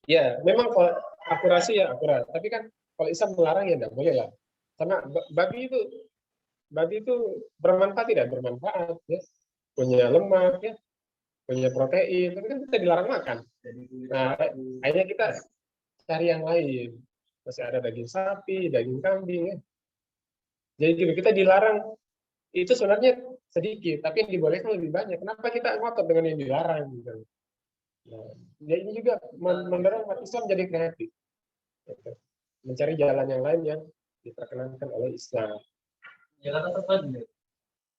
Ya, memang kalau akurasi ya akurat. Tapi kan kalau Islam melarang ya tidak boleh lah. Karena babi itu bermanfaat tidak bermanfaat ya. Punya lemak ya, punya protein, tapi kan kita dilarang makan. Nah, akhirnya kita cari yang lain. Masih ada daging sapi, daging kambing ya. Jadi gitu, kita dilarang itu sebenarnya sedikit, tapi yang dibolehkan lebih banyak. Kenapa kita ngotot dengan yang dilarang gitu. Nah, ya ini juga mendorong umat Islam jadi kreatif. Gitu. Mencari jalan yang lain yang diperkenankan oleh Islam. Ya karena terpadu.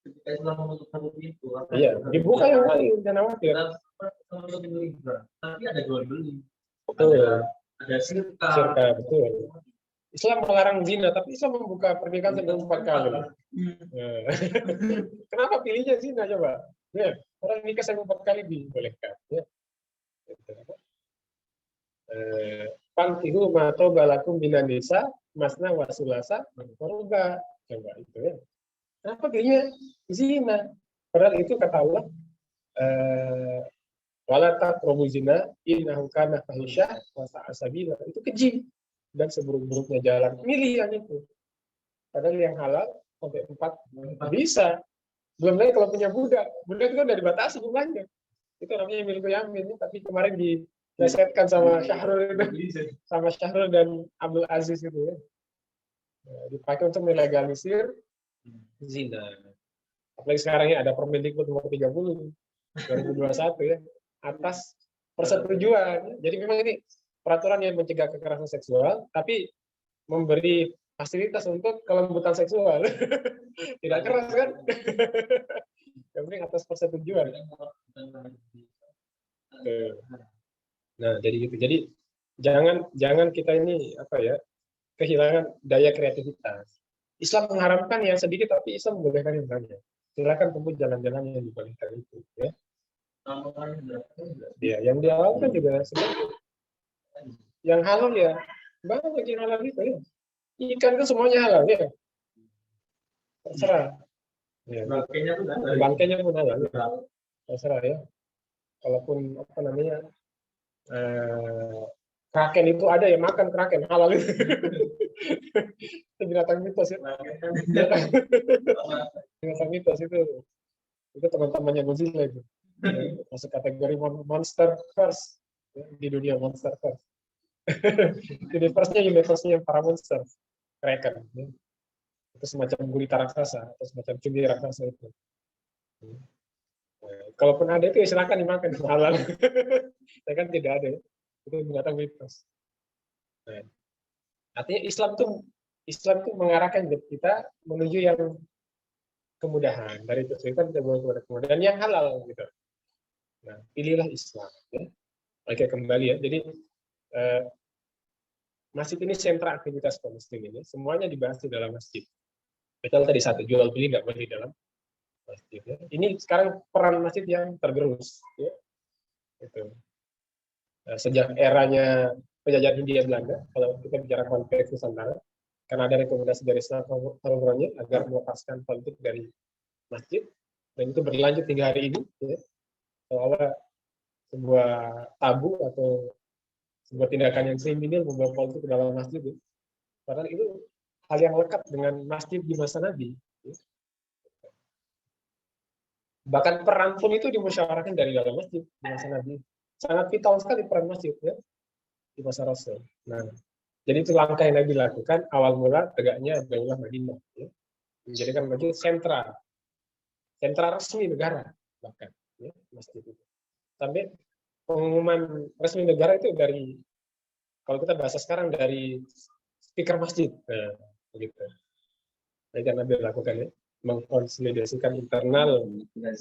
Ketika Islam menutup satu pintu, Iya, dibuka yang lain, jangan khawatir. Tapi ada jual beli. Betul. Ada sirka. Sirka, betul. Islam melarang zina, tapi Islam membuka pernikahan sampai 4 kali. Kenapa pilihnya zina coba? Ya, orang nikah sampai 4 kali dibolehkan. Ya. Pantihu mato balakum minan desa, masna wasulasa, waruba. Coba itu ya. Kenapa pilihnya zina? Padahal itu kata Allah, wala taqrabu zina innahu kana fahisyah wa sa'a sabila. Itu keji dan seburuk-buruknya jalan. Milih yang itu. Padahal yang halal sampai 4 bisa. Belum lagi kalau punya budak itu kan udah dibatasi jumlahnya. Itu namanya milku yamin. Tapi kemarin dilesetkan sama Syahrul dan Abdul Aziz itu ya. Dipakai untuk melegalisir zina. Apalagi sekarang ya ada Permendikbud nomor 30 2021 ya, atas persetujuan. Jadi memang ini peraturan yang mencegah kekerasan seksual, tapi memberi fasilitas untuk kelembutan seksual. Tidak keras kan? Yang penting atas persetujuan. Nah, jadi gitu. Jadi jangan kita ini kehilangan daya kreativitas. Islam mengharamkan yang sedikit, tapi Islam membolehkan yang banyak. Silakan tempuh jalan-jalan yang dibolehkan itu. Ya. Ya, yang di awal kan juga sedikit. Yang halal ya, banyak yang halal itu ya. Ikan itu semuanya halal ya. Terserah. Ya, bangkainya pun halal. Ya. Terserah ya. Kalaupun apa namanya, kraken itu ada yang makan kraken halal itu. Itu binatang mitos ya. Binatang mitos itu teman-temannya Godzilla itu. Masuk kategori monster first di dunia monster first. Universe-nya para monster. Kraken. Ya. Itu semacam gurita raksasa atau semacam cumi raksasa itu. Nah, kalaupun ada itu ya silakan dimakan halal. Saya kan tidak ada. Itu binatang mitos. Nah, artinya Islam tuh mengarahkan kita menuju yang kemudahan, dari kesulitan kepada kemudahan yang halal gitu. Nah, pilihlah Islam ya. Oke, kembali ya. Jadi masjid ini sentra aktivitas kaum muslimin ya. Semuanya dibahas di dalam masjid. Betul tadi satu, jual beli nggak boleh di dalam masjid ya. Ini sekarang peran masjid yang tergerus ya. Itu. Sejak eranya penjajahan Hindia Belanda, kalau kita bicara konteks Nusantara, karena ada rekomendasi dari Sarongronnya agar melepaskan politik dari masjid, dan itu berlanjut hingga hari ini, ya. Seolah sebuah tabu atau sebuah tindakan yang kriminal membawa politik ke dalam masjid, ya. Padahal itu hal yang lekat dengan masjid di masa Nabi. Ya. Bahkan perang pun itu dimusyawarahkan dari dalam masjid di masa Nabi. Sangat vital sekali peran masjid ya di masa Rasul. Nah, jadi itu langkah yang Nabi lakukan awal mula tegaknya Daulah Madinah, ya. Menjadikan masjid sentra resmi negara bahkan, ya, masjid itu. Sampai pengumuman resmi negara itu dari, kalau kita bahasa sekarang, dari speaker masjid, nah, begitu. Nah, yang Nabi lakukan ya, mengkonsolidasikan internal dari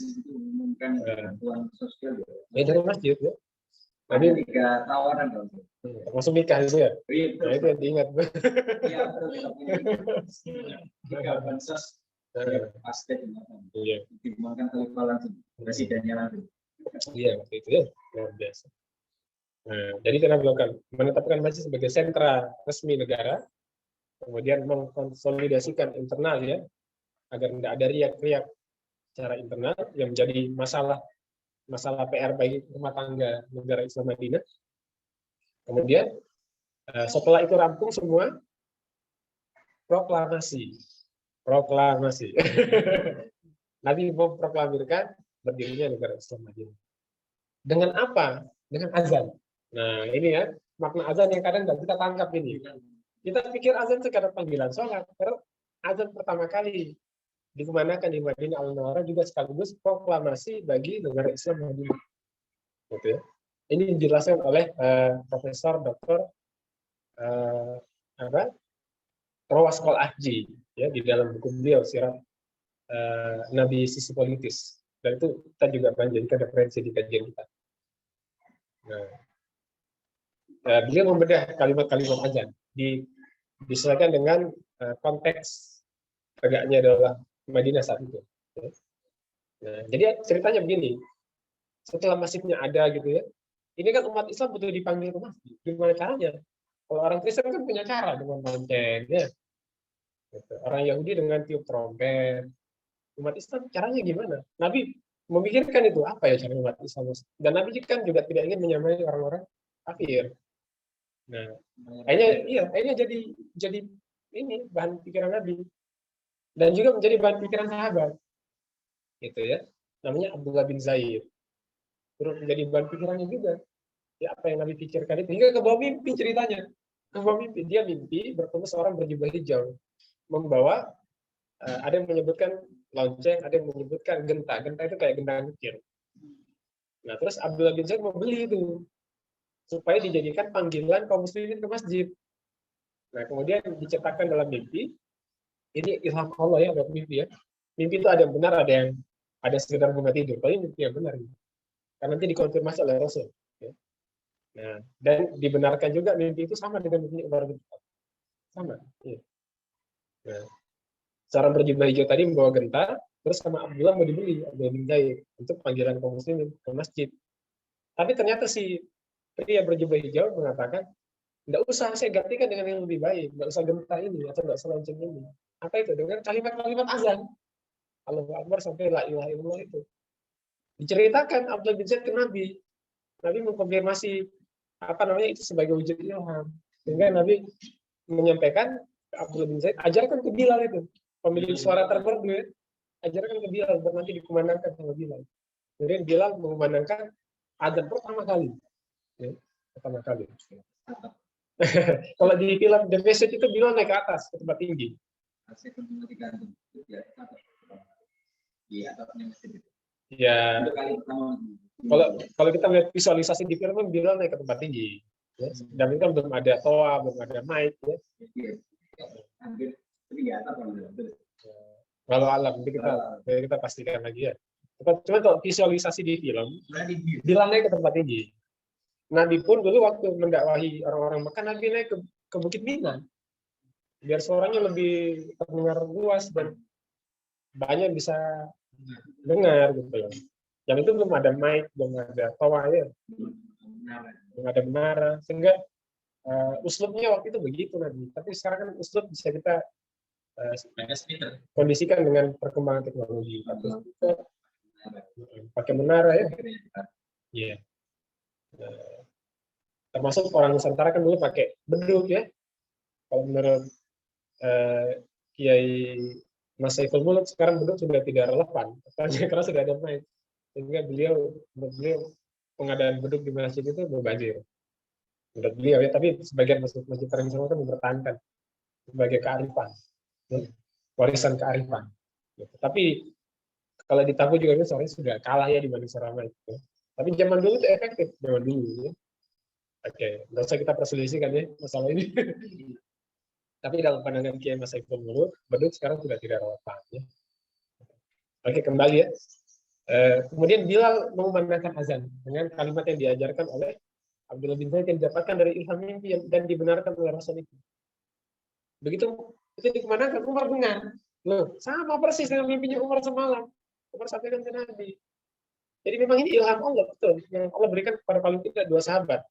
masjid ya. Ada 3 tawaran dong. Termasuk nikah itu ya. Nah, itu yang diingat. Iya, jika bansos pasti dimakan. Iya. Dimakan khalifah langsung, presidennya langsung. Iya, waktu itu ya, luar biasa. Nah, jadi kita melakukan menetapkan masjid sebagai sentra resmi negara, kemudian mengkonsolidasikan internal ya, agar tidak ada riak-riak secara internal yang menjadi masalah PR bagi rumah tangga negara Islam Madinah. Kemudian setelah itu rampung semua, proklamasi. Nabi memproklamirkan berdirinya negara Islam Madinah. Dengan apa? Dengan azan. Nah, ini ya, makna azan yang kadang nggak kita tangkap ini. Kita pikir azan sekadar panggilan sholat, karena azan pertama kali dikumandangkan di Madinah Al-Munawwarah juga sekaligus proklamasi bagi negara Islam Madinah. Gitu ya. Ini dijelaskan oleh Profesor Dr. Rawas Al-Ahji ya, di dalam buku beliau Sirat Nabi Sisi Politis. Dan itu kita juga menjadikan referensi di kajian kita. Nah, beliau membedah kalimat-kalimat azan disesuaikan dengan konteks tegaknya adalah Madinah saat itu. Nah, jadi ceritanya begini, setelah masjidnya ada gitu ya, ini kan umat Islam butuh dipanggil ke masjid. Gimana caranya? Kalau orang Kristen kan punya cara dengan lonceng, ya. Gitu. Orang Yahudi dengan tiup trompet. Umat Islam caranya gimana? Nabi memikirkan itu, apa ya cara umat Islam? Dan Nabi kan juga tidak ingin menyamai orang-orang kafir. Nah, akhirnya jadi ini bahan pikiran Nabi. Dan juga menjadi bahan pikiran sahabat, gitu ya. Namanya Abdullah bin Zaid. Terus menjadi bahan pikirannya juga. Ya, apa yang Nabi pikirkan itu. Hingga ke bawah mimpi ceritanya. Ke bawah mimpi. Dia mimpi bertemu seorang berjubah hijau. Membawa, ada yang menyebutkan lonceng, ada yang menyebutkan genta. Genta itu kayak gendang kecil. Nah, terus Abdullah bin Zaid membeli itu. Supaya dijadikan panggilan kaum muslimin ke masjid. Nah, kemudian dicetakkan dalam mimpi. Ini ilham Allah ya, buat mimpi ya. Mimpi itu ada yang benar, ada sekedar bunga tidur. Tapi mimpi yang benar. Karena nanti dikonfirmasi oleh Rasul. Ya. Nah, dan dibenarkan juga mimpi itu sama dengan mimpi Umar bin Khattab. Sama. Ya. Nah, seorang berjubah hijau tadi membawa genta, terus sama Abdullah mau dibeli, Abdullah bin Zaid, untuk panggilan kaum muslimin ke masjid. Tapi ternyata si pria berjubah hijau mengatakan, nggak usah, saya gantikan dengan yang lebih baik, nggak usah genta ini atau nggak usah lonceng ini. Apa itu? Dengan kalimat-kalimat azan. Allahu Akbar sampai la ilaha illallah itu. Diceritakan Abdullah bin Zaid ke Nabi. Nabi mengkonfirmasi itu sebagai wujud ilham. Sehingga Nabi menyampaikan ke Abdullah bin Zaid, ajarkan ke Bilal itu, pemilik suara termerdu ya. Ajarkan ke Bilal, biar nanti dikumandangkan sama Bilal. Kemudian Bilal mengumandangkan adzan pertama kali. Ya, pertama kali. Kalau di film The Message itu Bilal naik ke atas, ke tempat tinggi. Ya, kalau kita lihat visualisasi di film kan Bilal naik ke tempat tinggi. Ya. Dan itu kan belum ada toa, belum ada mic. Ya. Kalau alam, nanti kita pastikan lagi ya. Cuma kalau visualisasi di film, Bilal naik ke tempat tinggi. Nabi pun dulu waktu mendakwahi orang-orang Mekah, Nabi naik ke Bukit Mina. Biar suaranya lebih terdengar luas dan banyak bisa dengar gitu loh. Yang itu belum ada mic, belum ada toa ya, belum ada menara, sehingga uslubnya waktu itu begitu Nabi. Tapi sekarang kan uslub bisa kita kondisikan dengan perkembangan teknologi. Pakai menara ya. Iya. Termasuk orang Nusantara kan dulu pakai beduk ya. Kalau menurut Kiai Mas Saiful Muluk sekarang beduk sudah tidak relevan, karena sudah ada mic. Sehingga beliau pengadaan beduk di masjid itu mubazir. Menurut beliau ya, tapi sebagian masjid tradisional kan mempertahankan sebagai kearifan, ya, warisan kearifan. Tapi kalau di Tabu juga ini sudah kalah ya dibanding suara mic. Ya. Tapi zaman dulu itu efektif, zaman dulu ya. Oke, nggak usah kita perselisihkan ya masalah ini. Tapi dalam pandangan Kiai Mas Saiful Muluk, beduk sekarang sudah tidak relevan. Ya. Oke, kembali ya. Kemudian Bilal mengumandangkan azan dengan kalimat yang diajarkan oleh Abdullah bin Zaid yang didapatkan dari ilham mimpi dan dibenarkan oleh Rasul itu. Begitu itu dikumandangkan, Umar dengar. Loh, sama persis dengan mimpinya Umar semalam. Umar sampaikan ke Nabi. Jadi memang ini ilham Allah, betul. Yang Allah berikan kepada paling tidak dua sahabat.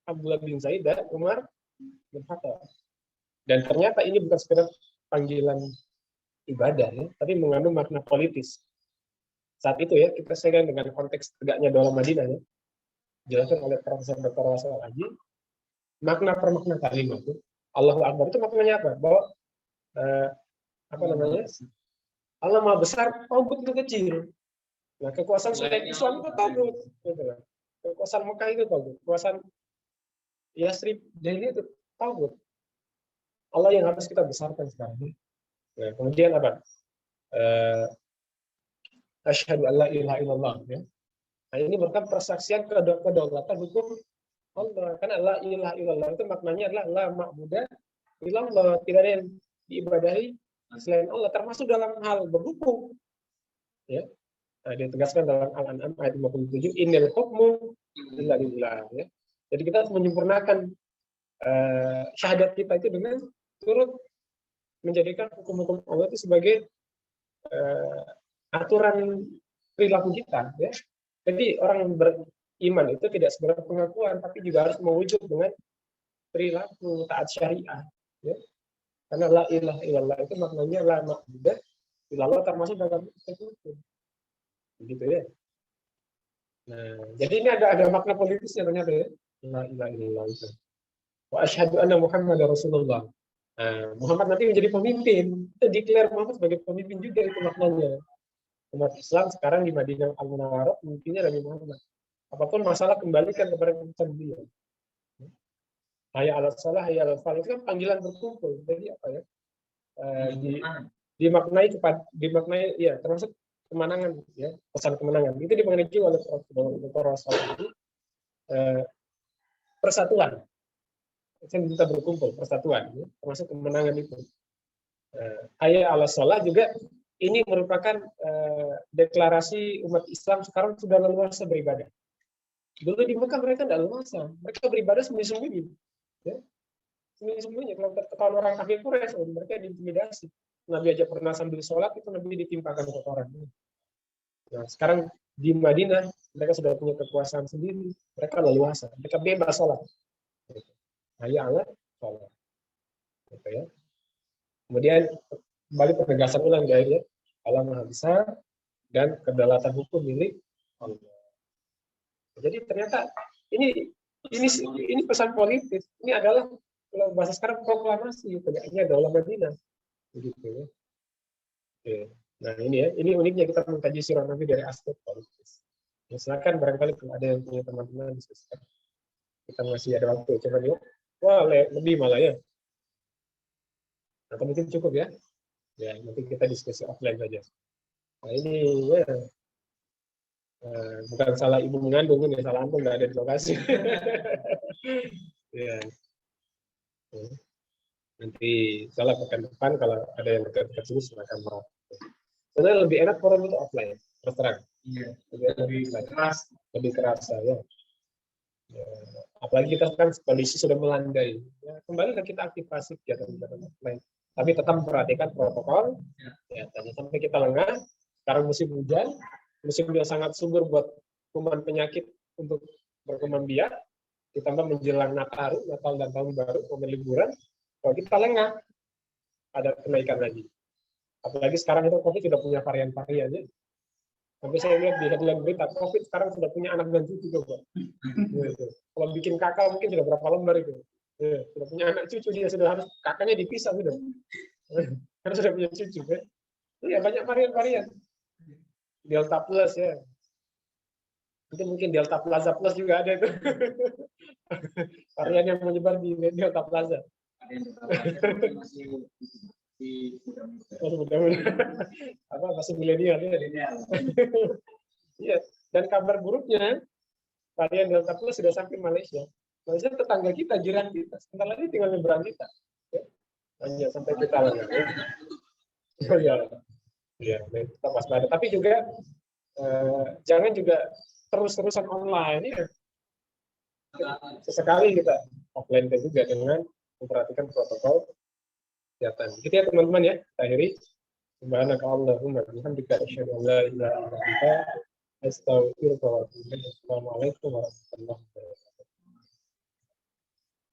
Abdullah bin Zaid dan Umar bin Khattab. Dan ternyata ini bukan sekedar panggilan ibadah, ya, tapi mengandung makna politis. Saat itu ya, kita sesuaikan dengan konteks tegaknya Daulah Madinah ya. Dijelaskan oleh Profesor Dr. Rasul Haji, makna per makna kalimat itu Allahu Akbar itu maknanya apa? Bahwa Allah Maha Besar, Taubat itu kecil. Nah, kekuasaan selain Islam itu Taubat. Gitu. Kekuasaan Mekah itu Taubat. Kekuasaan Yasrib Jahiliyah itu Taubat. Allah yang harus kita besarkan sekarang. Nah, kemudian apa? Asyhadu an la ilaha illallah ya. Nah, ini merupakan persaksian kedaulatan hukum Allah. Karena la ilaha illallah itu maknanya adalah la ma'budah illallah, tidak ada yang diibadahi selain Allah, termasuk dalam hal berhukum. Ya. Nah, ditegaskan dalam Al-An'am ayat 57, innal hukmu illa lillah ya. Jadi kita harus menyempurnakan syahadat kita itu dengan turut menjadikan hukum-hukum Allah itu sebagai aturan perilaku kita ya. Jadi orang yang beriman itu tidak sekedar pengakuan, tapi juga harus mewujud dengan perilaku taat syariah ya. Karena la ilaha illallah itu maknanya la ma'budah illallah, termasuk dalam hukum. Begitu ya. Nah, jadi ini ada makna politisnya ternyata ya. La ilaha illallah itu. Wa asyhadu anna Muhammadar Rasulullah. Nah, Muhammad nanti menjadi pemimpin. Kita declare Muhammad sebagai pemimpin juga, itu maknanya. Umat Islam sekarang di Madinah Al-Munawwarah pemimpinnya Nabi Muhammad. Apapun masalah kembalikan kepada keputusan beliau. Hayya 'alas shalah, hayya 'alal falah, itu kan panggilan berkumpul. Jadi apa ya? Dimaknai ya, termasuk kemenangan ya, pesan kemenangan. Itu dimengerti oleh Dr. Rasul itu persatuan. Yang kita berkumpul, persatuan ya, termasuk kemenangan itu. Hayya 'alas shalah juga ini merupakan deklarasi umat Islam sekarang sudah leluasa beribadah. Dulu di Mekah mereka tidak leluasa, mereka beribadah sembunyi-sembunyi. Ya. Sembunyi-sembunyi, kalau ketahuan orang kafir Quraisy, mereka diintimidasi. Nabi aja pernah sambil sholat itu Nabi ditimpakan kotoran. Nah, sekarang di Madinah mereka sudah punya kekuasaan sendiri, mereka leluasa, mereka bebas sholat. Hayya 'ala sholat. Gitu ya. Kemudian kembali penegasan ulang di ayat, Allah Maha Besar dan kedaulatan hukum milik Allah. Jadi ternyata ini pesan politis. Ini adalah kalau bahasa sekarang proklamasi tegaknya Daulah Madinah. Begitu ya. Oke. Nah ini ya, ini uniknya kita mengkaji sirah Nabi dari aspek politis. Ya, silakan barangkali kalau ada yang punya teman-teman diskusikan. Kita masih ada waktu, coba yuk. Wah, lebih malah ya. Atau mungkin cukup ya. Ya, nanti kita diskusi offline saja. Nah ini ya, bukan salah ibu mengandung, ini salah antum nggak ada di lokasi. Ya. Nanti salah pekan depan kalau ada yang dekat-dekat sini silakan merapat. Sebenarnya lebih enak forum itu offline, terus terang. Iya. Lebih keras, lebih kerasa ya. Ya. Apalagi kita kan kondisi sudah melandai. Ya, kembali kita aktifasi kegiatan-kegiatan offline. Tapi tetap memperhatikan protokol. Ya, jangan sampai kita lengah. Sekarang musim hujan sangat subur buat kuman penyakit untuk berkembang biak. Ditambah menjelang Natal dan Tahun Baru, momen liburan. Kalau kita lengah, ada kenaikan lagi. Apalagi sekarang itu COVID sudah punya varian-variannya. Sampai saya lihat di headline berita, COVID sekarang sudah punya anak dan cucu coba. Kalau bikin kakak mungkin sudah berapa lembar itu. Sudah punya anak cucu, dia sudah harus kakaknya dipisah sudah. Karena sudah punya cucu. Iya, banyak varian-varian. Delta Plus ya. Itu mungkin Delta Plaza Plus juga ada itu. Varian yang menyebar di Delta Plaza. Ada yang masih mudah-mudahan masih milenial ya. Iya. Dan kabar buruknya varian Delta Plus sudah sampai Malaysia. Malaysia tetangga kita, jiran kita. Sebentar lagi tinggal nyebrang kita. Ya. Hanya sampai kita lagi. Ya, kita waspada. Tapi juga jangan juga terus-terusan online ya. Sesekali kita offline juga dengan memperhatikan protokol kesehatan. Gitu ya teman-teman ya. Kita akhiri. Subhanakallahumma wa bihamdika asyhadu an la ilaha illa anta astaghfiruka wa atubu ilaik. Assalamualaikum warahmatullahi wabarakatuh.